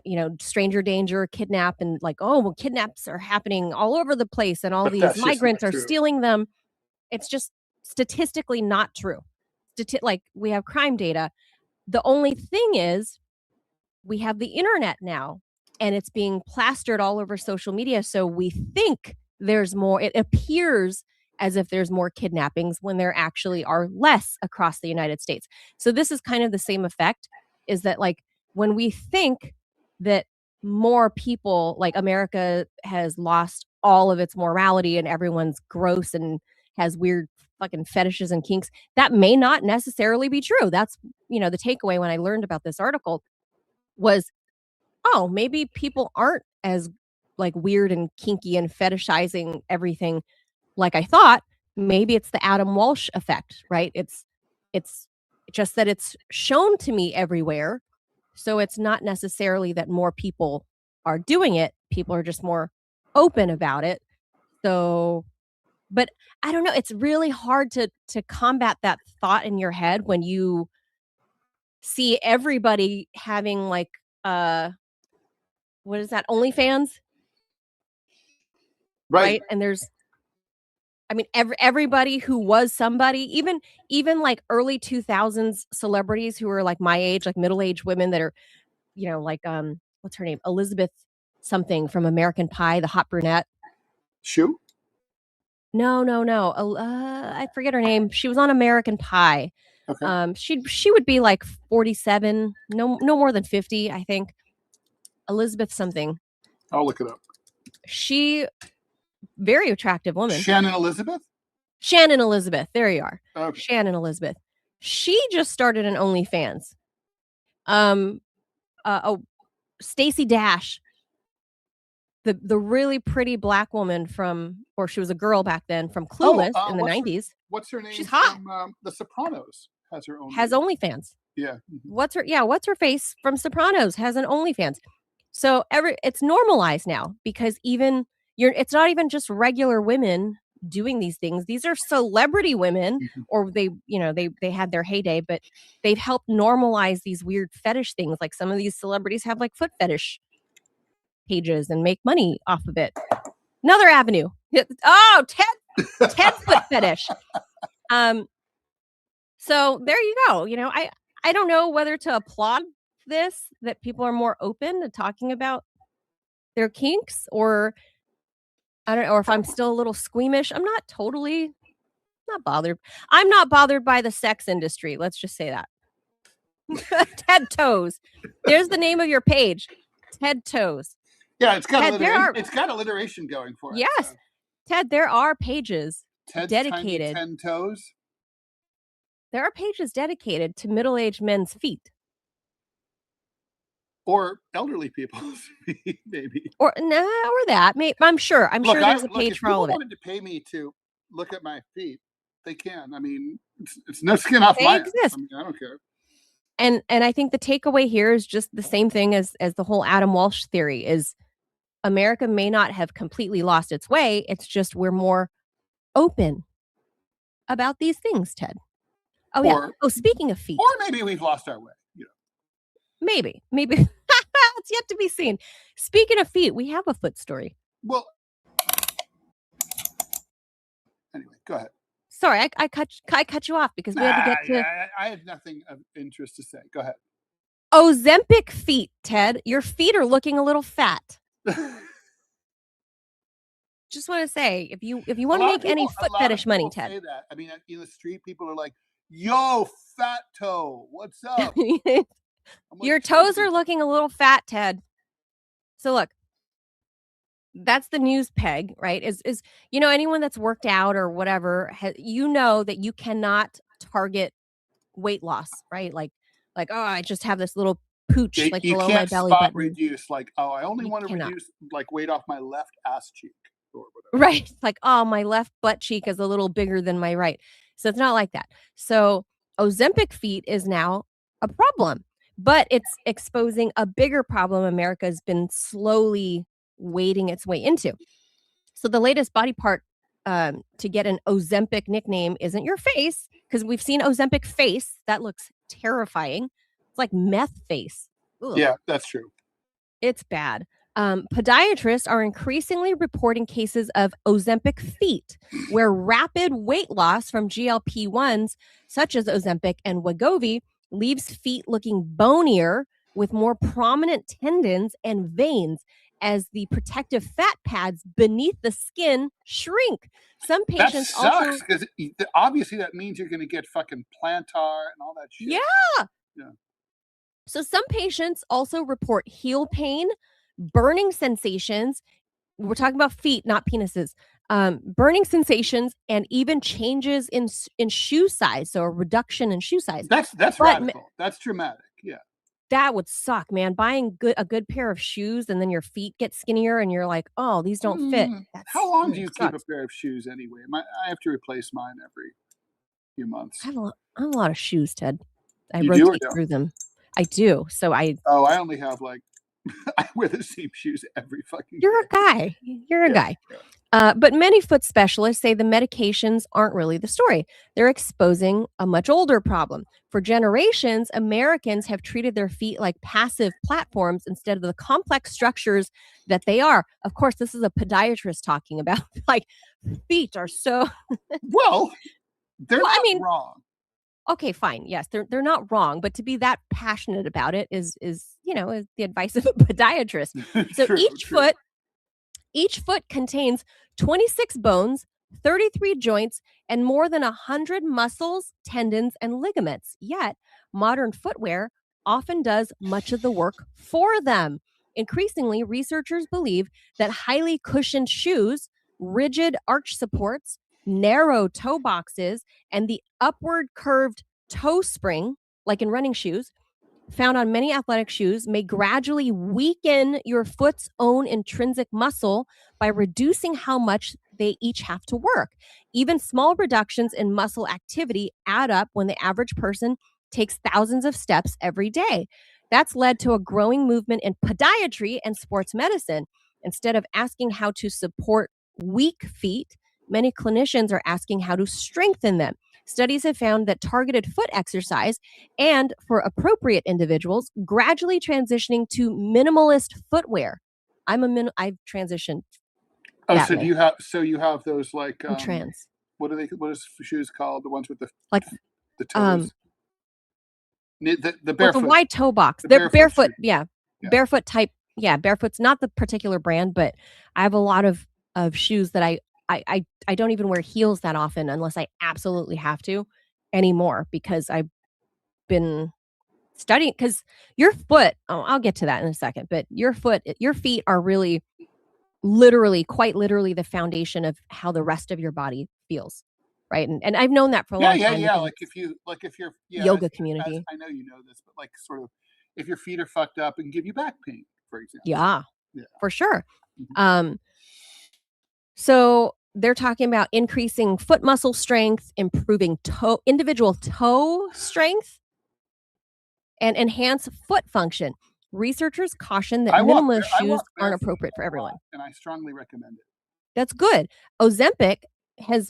you know, stranger danger, kidnap, and like, oh, well, kidnaps are happening all over the place, and all But these that's just migrants not are true. stealing them. It's just statistically not true. Like, we have crime data. The only thing is, we have the internet now, and it's being plastered all over social media. So we think there's more. It appears as if there's more kidnappings when there actually are less across the United States. So this is kind of the same effect, is that like when we think that more people, like America has lost all of its morality and everyone's gross and has weird fucking fetishes and kinks, that may not necessarily be true. That's, you know, the takeaway when I learned about this article was, oh, maybe people aren't as like weird and kinky and fetishizing everything like I thought. Maybe it's the Adam Walsh effect, right? It's just that it's shown to me everywhere. So it's not necessarily that more people are doing it. People are just more open about it. So, but I don't know. It's really hard to combat that thought in your head when you see everybody having like what is that, OnlyFans, right? And there's, I mean, everybody who was somebody, even like early 2000s celebrities who are like my age, like middle-aged women that are, you know, like what's her name, Elizabeth something from American Pie, the hot brunette. Shoe? No. I forget her name. She was on American Pie. Okay. She would be like 47, no more than 50, I think. Elizabeth something. I'll look it up. She, very attractive woman. Shannon Elizabeth. There you are. Okay. Shannon Elizabeth. She just started an OnlyFans. Stacey Dash, the really pretty black woman from, or she was a girl back then, from Clueless in the 90s. What's her name? She's hot. From The Sopranos has her own. Has OnlyFans. Yeah. Mm-hmm. What's her face from Sopranos has an OnlyFans. So it's normalized now, because even it's not even just regular women doing these things. These are celebrity women, or they had their heyday, but they've helped normalize these weird fetish things. Like some of these celebrities have like foot fetish pages and make money off of it. Another avenue. Oh, Ted's foot fetish. So there you go. You know, I don't know whether to applaud this, that people are more open to talking about their kinks, or I don't know, or if I'm still a little squeamish. I'm not bothered. I'm not bothered by the sex industry. Let's just say that. Ted Toes. There's the name of your page. Ted Toes. Yeah, it's got alliteration going for it. Yes. So. Ted, there are pages Ted's dedicated. 10 toes. There are pages dedicated to middle-aged men's feet. Or elderly people's feet, maybe. Or that. I'm sure there's a page for all of it. If people wanted to pay me to look at my feet, they can. I mean, it's no skin off my ass. I mean, I don't care. And I think the takeaway here is just the same thing as the whole Adam Walsh theory is, America may not have completely lost its way. It's just we're more open about these things, Ted. Oh, yeah. Oh, speaking of feet. Or maybe we've lost our way. Maybe. It's yet to be seen. Speaking of feet, we have a foot story. Well, anyway, go ahead. Sorry, I cut you off because we had to get to... I had nothing of interest to say. Go ahead. Ozempic feet, Ted. Your feet are looking a little fat. Just want to say, if you want to make any foot fetish money, Ted. Say that. I mean, in the street, people are like, "Yo, fat toe, what's up?" Your toes are looking a little fat, Ted. So look, that's the news peg, right? Is anyone that's worked out or whatever, you know that you cannot target weight loss, right? Like, oh, I just have this little pooch below my belly button. Reduce, like, oh, I only want to reduce weight off my left ass cheek or whatever. Right. Like, oh, my left butt cheek is a little bigger than my right. So it's not like that. So Ozempic feet is now a problem. But it's exposing a bigger problem America's been slowly wading its way into. So the latest body part to get an Ozempic nickname isn't your face, because we've seen Ozempic face. That looks terrifying. It's like meth face. Ugh. Yeah, that's true. It's bad. Podiatrists are increasingly reporting cases of Ozempic feet, where rapid weight loss from GLP-1s, such as Ozempic and Wegovy, leaves feet looking bonier with more prominent tendons and veins as the protective fat pads beneath the skin shrink. Some patients that sucks, because obviously that means you're going to get fucking plantar and all that shit. Yeah. So some patients also report heel pain, burning sensations. We're talking about feet, not penises. Burning sensations, and even changes in shoe size, so a reduction in shoe size. That's radical. That's dramatic. Yeah, that would suck, man. Buying a good pair of shoes and then your feet get skinnier and you're like, oh, these don't fit. How long do you keep a pair of shoes anyway? I have to replace mine every few months. I have a lot of shoes, Ted. I rotate through them. I do. So I only have I wear the same shoes every fucking day. You're a guy. You're a guy. But many foot specialists say the medications aren't really the story. They're exposing a much older problem. For generations, Americans have treated their feet like passive platforms instead of the complex structures that they are. Of course, this is a podiatrist talking about, like, feet are so... Well, they're not wrong. Okay, fine. Yes, they're not wrong, but to be that passionate about it is the advice of a podiatrist. So each foot contains 26 bones, 33 joints, and more than 100 muscles, tendons, and ligaments. Yet, modern footwear often does much of the work for them. Increasingly, researchers believe that highly cushioned shoes, rigid arch supports, narrow toe boxes, and the upward curved toe spring, like in running shoes, found on many athletic shoes, may gradually weaken your foot's own intrinsic muscle by reducing how much they each have to work. Even small reductions in muscle activity add up when the average person takes thousands of steps every day. That's led to a growing movement in podiatry and sports medicine. Instead of asking how to support weak feet, many clinicians are asking how to strengthen them. Studies have found that targeted foot exercise and, for appropriate individuals, gradually transitioning to minimalist footwear. I've transitioned. Oh, so you have those like I'm trans. What is shoes called? The ones with the toes. The barefoot. With the wide toe box. They're barefoot. Yeah. Barefoot type. Yeah, barefoot's not the particular brand, but I have a lot of shoes that I don't even wear heels that often unless I absolutely have to anymore, because I've been studying, because your foot, I'll get to that in a second, but your feet are really quite literally the foundation of how the rest of your body feels. Right. And I've known that for a long time. Yeah. Like if you're yoga community. I know you know this, but like sort of if your feet are fucked up and give you back pain, for example. Yeah. For sure. Mm-hmm. So they're talking about increasing foot muscle strength, improving individual toe strength, and enhance foot function. researchers caution that I walk minimalist shoes barefoot aren't appropriate for a everyone. lot, and I strongly recommend it. That's good. Ozempic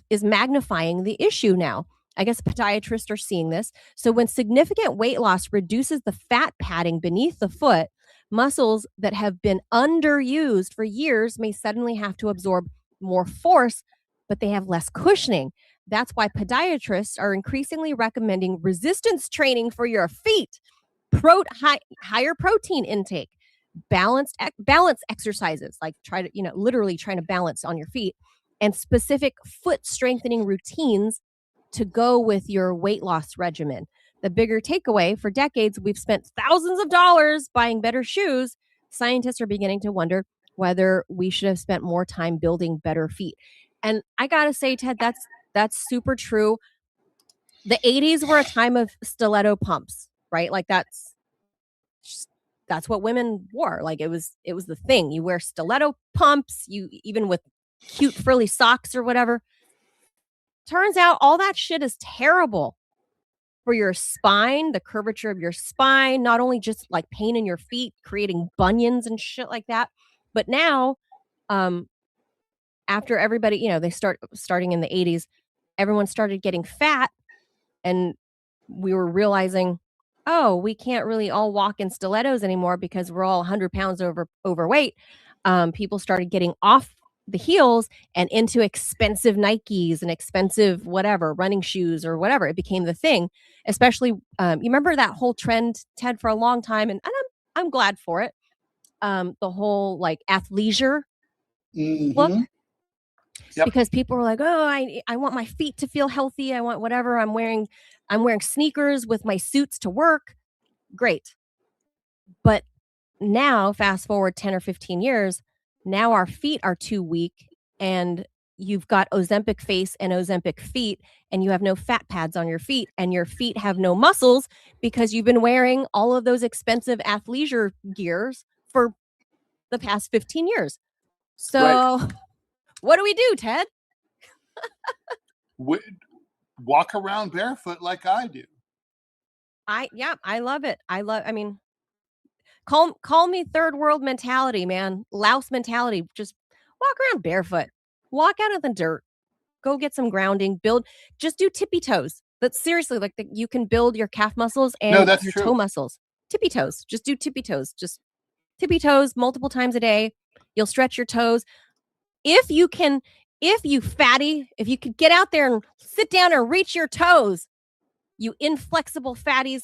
is magnifying the issue now. I guess podiatrists are seeing this. So when significant weight loss reduces the fat padding beneath the foot, muscles that have been underused for years may suddenly have to absorb more force, but they have less cushioning. That's why podiatrists are increasingly recommending resistance training for your feet, higher protein intake, balance exercises, like literally trying to balance on your feet, and specific foot strengthening routines to go with your weight loss regimen. The bigger takeaway: for decades, we've spent thousands of dollars buying better shoes. Scientists are beginning to wonder whether we should have spent more time building better feet. And I gotta say, Ted, that's super true. The 80s were a time of stiletto pumps, right? Like that's what women wore. Like it was the thing. You wear stiletto pumps, you even with cute frilly socks or whatever. Turns out all that shit is terrible for your spine, the curvature of your spine, not only just like pain in your feet, creating bunions and shit like that, but now after everybody, they starting in the 80s, everyone started getting fat, and we were realizing, oh, we can't really all walk in stilettos anymore because we're all 100 pounds overweight. People started getting off the heels and into expensive Nikes and expensive whatever, running shoes or whatever. It became the thing, especially, you remember that whole trend, Ted, for a long time, and I'm glad for it. The whole like athleisure look. Yep. Because people were like, oh, I want my feet to feel healthy. I want whatever. I'm wearing sneakers with my suits to work. Great. But now, fast forward 10 or 15 years, now our feet are too weak, and you've got Ozempic face and Ozempic feet, and you have no fat pads on your feet, and your feet have no muscles because you've been wearing all of those expensive athleisure gears for the past 15 years. So Right. what do we do, Ted? Walk around barefoot like I do. I love it. I mean, call me third world mentality, man. Louse mentality. Just walk around barefoot. Walk out of the dirt. Go get some grounding. Just do tippy toes. But seriously, like you can build your calf muscles and that's your true. toe muscles. Tippy toes. Just do tippy toes. Just tippy toes multiple times a day. You'll stretch your toes. If you could get out there and sit down and reach your toes, you inflexible fatties,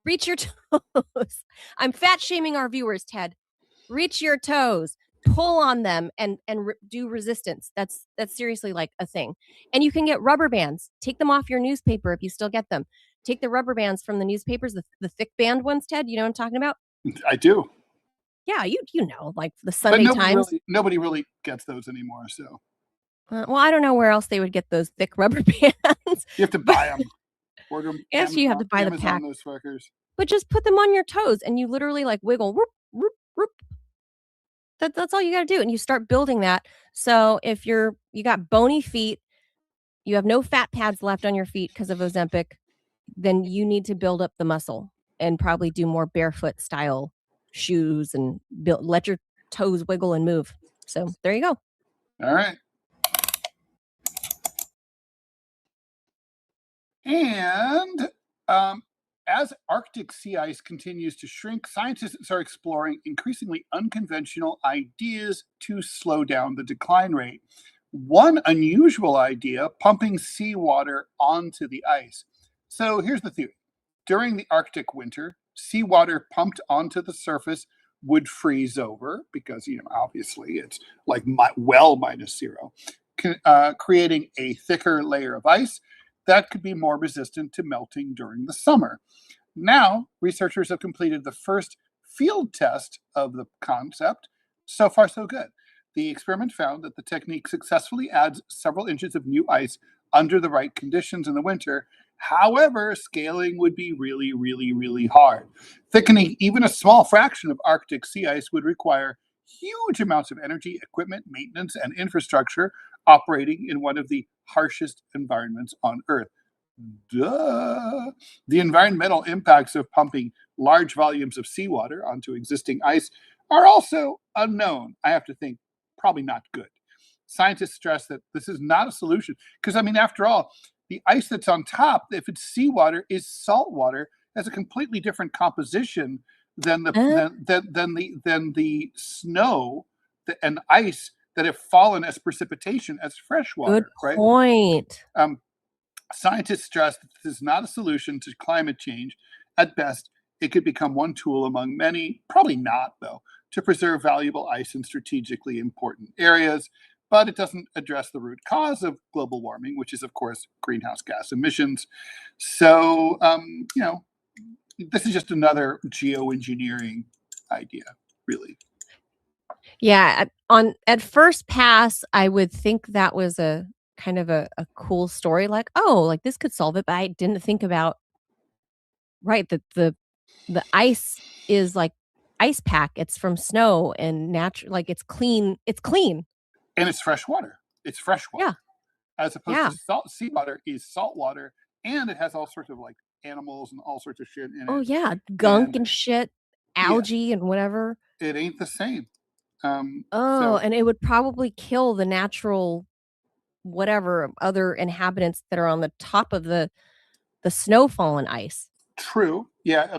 reach your toes. I'm fat shaming our viewers, Ted. Reach your toes, pull on them, and do resistance. That's seriously like a thing. And you can get rubber bands. Take them off your newspaper if you still get them. Take the rubber bands from the newspapers, the thick band ones, Ted. You know what I'm talking about? I do. Yeah, you know, like the Sunday Times. Nobody really gets those anymore. So, well, I don't know where else they would get those thick rubber bands. You have to buy them. Order them. Yes, you have to buy the pack. Those fuckers. But just put them on your toes, and you literally like wiggle. Whoop, whoop, whoop. That's all you got to do, and you start building that. So if you got bony feet, you have no fat pads left on your feet because of Ozempic, then you need to build up the muscle and probably do more barefoot style shoes and let your toes wiggle and move. So there you go. All right. And as Arctic sea ice continues to shrink, scientists are exploring increasingly unconventional ideas to slow down the decline rate. One unusual idea: pumping seawater onto the ice. So here's the theory. During the Arctic winter, seawater pumped onto the surface would freeze over because, obviously it's like -0, creating a thicker layer of ice that could be more resistant to melting during the summer. Now, researchers have completed the first field test of the concept. So far, so good. The experiment found that the technique successfully adds several inches of new ice under the right conditions in the winter. However, scaling would be really, really, really hard. Thickening even a small fraction of Arctic sea ice would require huge amounts of energy, equipment, maintenance, and infrastructure operating in one of the harshest environments on Earth. Duh. The environmental impacts of pumping large volumes of seawater onto existing ice are also unknown. I have to think, probably not good. Scientists stress that this is not a solution because, I mean, after all, the ice that's on top, if it's seawater, is salt water, has a completely different composition than the than the snow and ice that have fallen as precipitation as fresh water. Good point. Right? Scientists stress that this is not a solution to climate change. At best, it could become one tool among many, probably not though, to preserve valuable ice in strategically important areas. But it doesn't address the root cause of global warming, which is, of course, greenhouse gas emissions. So, this is just another geoengineering idea, really. Yeah, at first pass, I would think that was a kind of a cool story, like, oh, like this could solve it, but I didn't think about that the ice is like ice pack. It's from snow and natural, like it's clean. It's clean. And it's fresh water. It's fresh water. Yeah. As opposed to seawater is salt water, and it has all sorts of like animals and all sorts of shit in it. Oh yeah, gunk and shit, algae and whatever. It ain't the same. And it would probably kill the natural whatever other inhabitants that are on the top of the snowfall and ice. True. Yeah,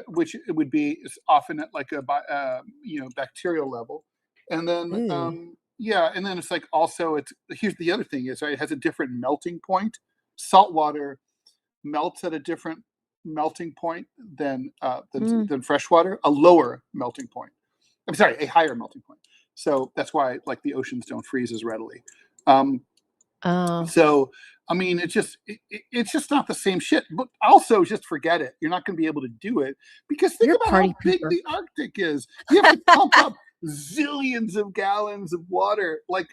which it would be often at like a bacterial level, and then and then it's like also here's the other thing is, right, it has a different melting point. Salt water melts at a different melting point than fresh water, a lower melting point. I'm sorry, a higher melting point. So that's why like the oceans don't freeze as readily. So I mean, it's just not the same shit. But also, just forget it. You're not going to be able to do it because think about how big the Arctic is. You have to pump up zillions of gallons of water, like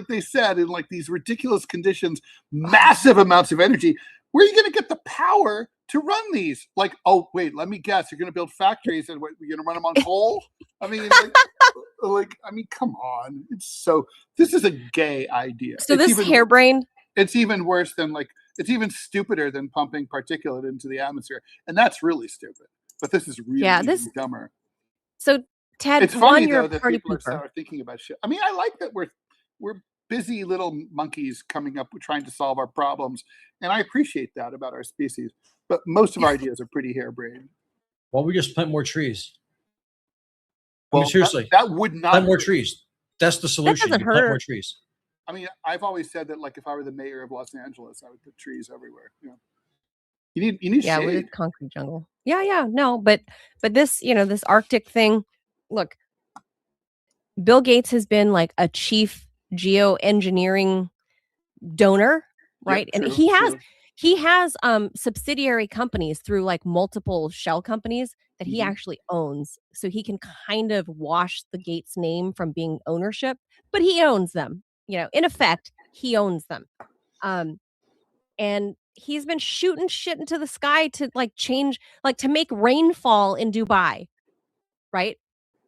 they said, in like these ridiculous conditions, massive amounts of energy. Where are you going to get the power to run these? Like, oh wait, let me guess. You're going to build factories and you're going to run them on coal? I mean, come on. This is a gay idea. So this harebrained. It's even worse than it's even stupider than pumping particulate into the atmosphere, and that's really stupid. But this is really even dumber. So Ted, it's funny though that people are thinking about shit. I mean, I like that we're busy little monkeys coming up with trying to solve our problems, and I appreciate that about our species. But most of our ideas are pretty harebrained. Well, we just plant more trees. Well, I mean, seriously, that would not plant more trees. That's the solution. That doesn't hurt. Plant more trees. I mean, I've always said that like if I were the mayor of Los Angeles, I would put trees everywhere. You need shade. With concrete jungle. No, but this, this Arctic thing, look, Bill Gates has been like a chief geoengineering donor, right? Yep, and he has subsidiary companies through like multiple shell companies that he actually owns. So he can kind of wash the Gates name from being ownership, but he owns them. In effect, he owns them. And he's been shooting shit into the sky to like change, like to make rainfall in Dubai, right?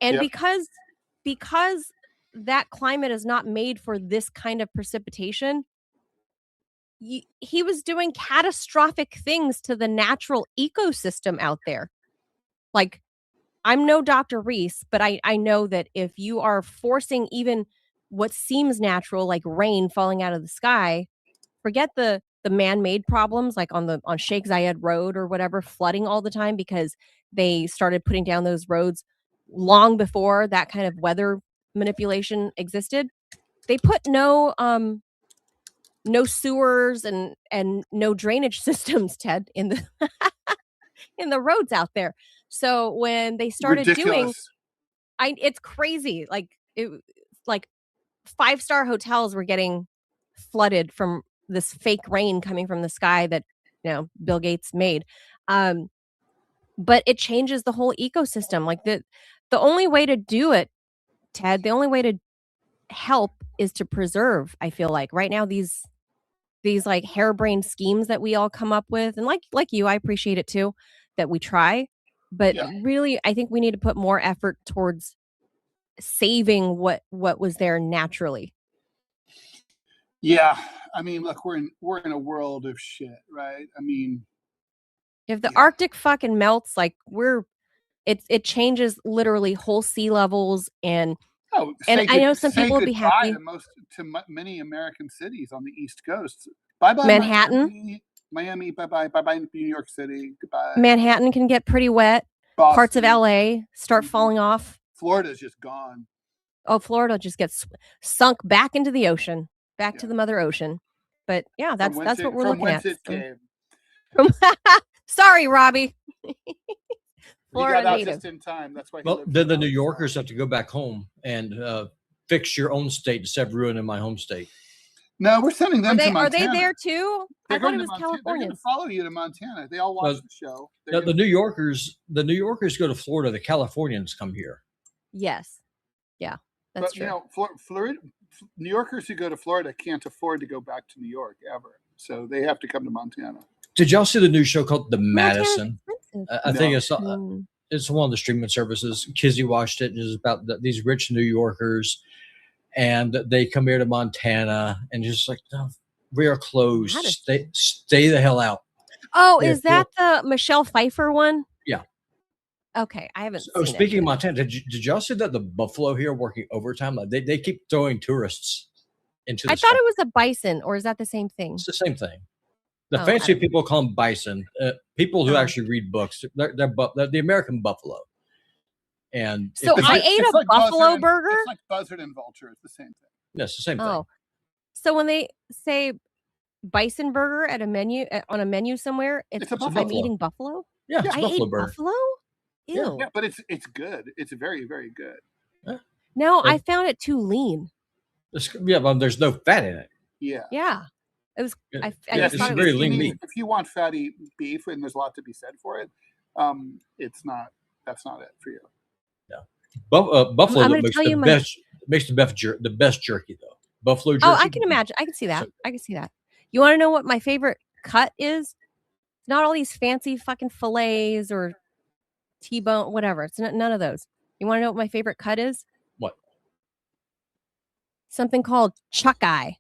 And because that climate is not made for this kind of precipitation, he was doing catastrophic things to the natural ecosystem out there. Like, I'm no Dr. Reese, but I know that if you are forcing even what seems natural, like rain falling out of the sky, forget the man-made problems, like on Sheikh Zayed Road or whatever, flooding all the time because they started putting down those roads long before that kind of weather manipulation existed. They put no sewers and no drainage systems, Ted, in the in the roads out there. So when they started doing, it's crazy. Like 5-star hotels were getting flooded from this fake rain coming from the sky that Bill Gates made. But it changes the whole ecosystem. Like the only way to do it, Ted, the only way to help is to preserve. I feel like right now these like harebrained schemes that we all come up with, and like you, I appreciate it too that we try, but really I think we need to put more effort towards saving what was there naturally. Yeah, I mean, look, we're in a world of shit, right? I mean, if the Arctic fucking melts, like it changes literally whole sea levels, and I know some people would be happy. To many American cities on the East Coast. Bye bye Manhattan, Miami. Bye bye New York City. Goodbye. Manhattan can get pretty wet. Boston. Parts of LA start falling off. Florida's just gone. Oh, Florida just gets sunk back into the ocean, back to the Mother Ocean. But yeah, that's what we're looking at. Sorry, Robbie. Florida got out just in time. That's why. Well, then the New Yorkers have to go back home and fix your own state instead of ruining my home state. No, we're sending them to Montana. Are they there too? I thought it was California. They're going to follow you to Montana. They all watch the show. The New Yorkers go to Florida. The Californians come here. Yes. Yeah, that's true. You know, Florida, New Yorkers who go to Florida can't afford to go back to New York ever, so they have to come to Montana. Did y'all see the new show called The Madison? I think it's one of the streaming services. Kizzy watched it. It's about these rich New Yorkers, and they come here to Montana, and just like, no, we are closed. Stay the hell out. Oh, is that the Michelle Pfeiffer one? Yeah. Okay, I haven't. So speaking of Montana, did y'all see that the buffalo here working overtime? They keep throwing tourists into. I thought it was a bison, or is that the same thing? It's the same thing. The fancy people call them bison. People who actually read books, they're the American buffalo. And so I ate a buffalo burger. It's like buzzard and vulture. It's the same thing. Yeah, it's the same thing. Oh, so when they say bison burger at a menu on a menu somewhere, it's a buffalo. I'm eating buffalo. Yeah, it's I buffalo ate burger. Buffalo. Ew. Yeah, but it's good. It's very, very good. Yeah. No, I found it too lean. Yeah, but there's no fat in it. Yeah. Yeah. It was. It's very lean meat. If you want fatty beef, and there's a lot to be said for it, it's not. That's not it for you. Yeah, buffalo makes the best jerky though. Buffalo jerky. Oh, I can imagine. I can see that. So, I can see that. You want to know what my favorite cut is? It's not all these fancy fucking fillets or T-bone, whatever. It's none of those. You want to know what my favorite cut is? What? Something called chuck eye.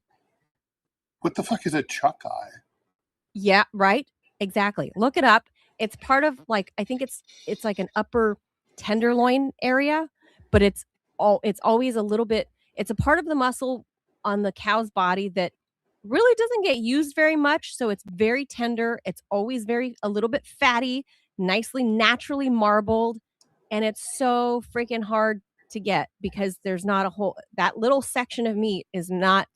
What the fuck is a chuck eye? Yeah, right. Exactly. Look it up. It's part of I think it's like an upper tenderloin area, but it's always a little bit. It's a part of the muscle on the cow's body that really doesn't get used very much. So it's very tender. It's always a little bit fatty, nicely, naturally marbled, and it's so freaking hard to get because there's not that little section of meat there's not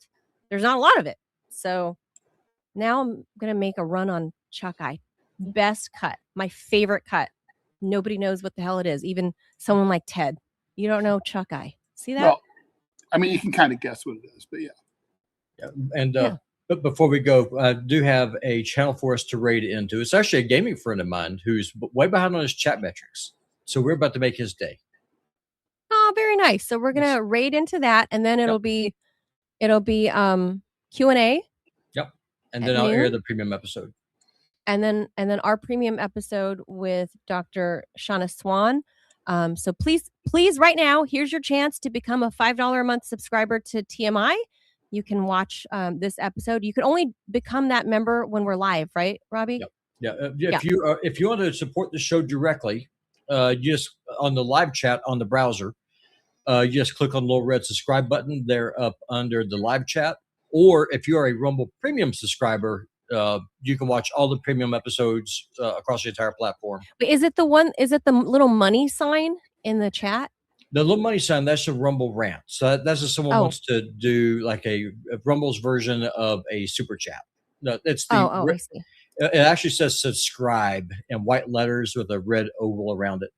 a lot of it. So now I'm going to make a run on chuck eye. Best cut. My favorite cut. Nobody knows what the hell it is. Even someone like Ted. You don't know chuck eye. See that? Well, I mean, you can kind of guess what it is, but yeah. And but before we go, I do have a channel for us to raid into. It's actually a gaming friend of mine who's way behind on his chat metrics. So we're about to make his day. Oh, very nice. So we're going to raid into that, and then it'll be Q&A. Yep. And then I'll air the premium episode. And then our premium episode with Dr. Shauna Swan. So please, right now, here's your chance to become a $5 a month subscriber to TMI. You can watch this episode. You can only become that member when we're live, right, Robbie? Yep. Yeah. If you want to support the show directly, just on the live chat on the browser, you just click on the little red subscribe button there up under the live chat. Or if you are a Rumble Premium subscriber, you can watch all the premium episodes across the entire platform. Wait, is it the little money sign in the chat? The little money sign, that's a Rumble rant. So that's if someone wants to do like a Rumble's version of a super chat. No, it's the I see. It actually says subscribe in white letters with a red oval around it.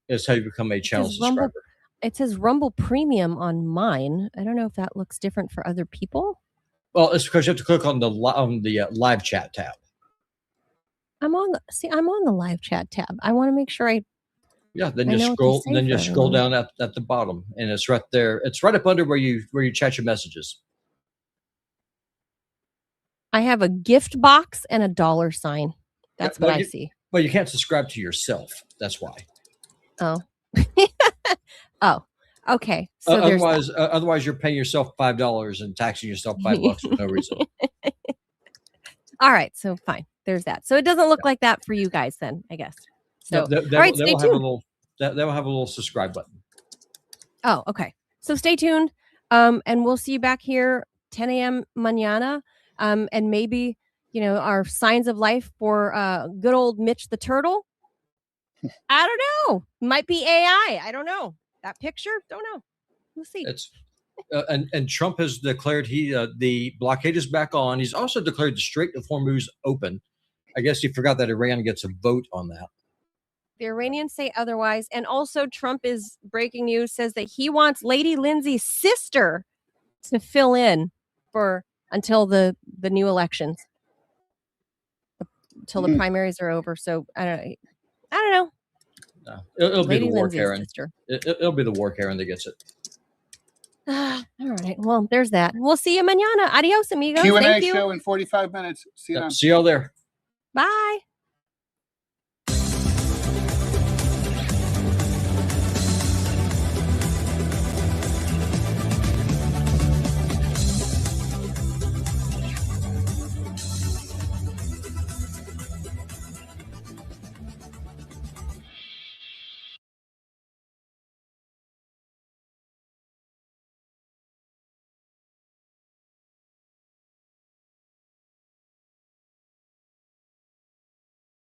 It's how you become a channel subscriber. It says Rumble Premium on mine. I don't know if that looks different for other people. Well, it's because you have to click on the live chat tab. I'm on the live chat tab. I want to make sure then you scroll down at the bottom, and it's right there. It's right up under where you chat your messages. I have a gift box and a dollar sign. That's what I see. Well, you can't subscribe to yourself. That's why. Oh. Okay. So there's that. Otherwise, you're paying yourself $5 and taxing yourself $5 for no reason. All right. So fine. There's that. So it doesn't look like that for you guys then, I guess. So, They all right, will stay have tuned. they will have a little subscribe button. Oh, okay. So stay tuned. And we'll see you back here 10 a.m. mañana. And maybe, our signs of life for good old Mitch the Turtle. I don't know. Might be AI. I don't know. That picture? Don't know. We'll see. It's and Trump has declared the blockade is back on. He's also declared the Strait of Hormuz open. I guess he forgot that Iran gets a vote on that. The Iranians say otherwise. And also Trump is breaking news, says that he wants Lady Lindsay's sister to fill in until the new elections, until the primaries are over. So I don't know. No, it'll be the war Lindsay's Karen. Sister. It'll be the war Karen that gets it. All right. Well, there's that. We'll see you mañana. Adios, amigos. Q&A Thank you. show in 45 minutes. See you then. See y'all there. Bye.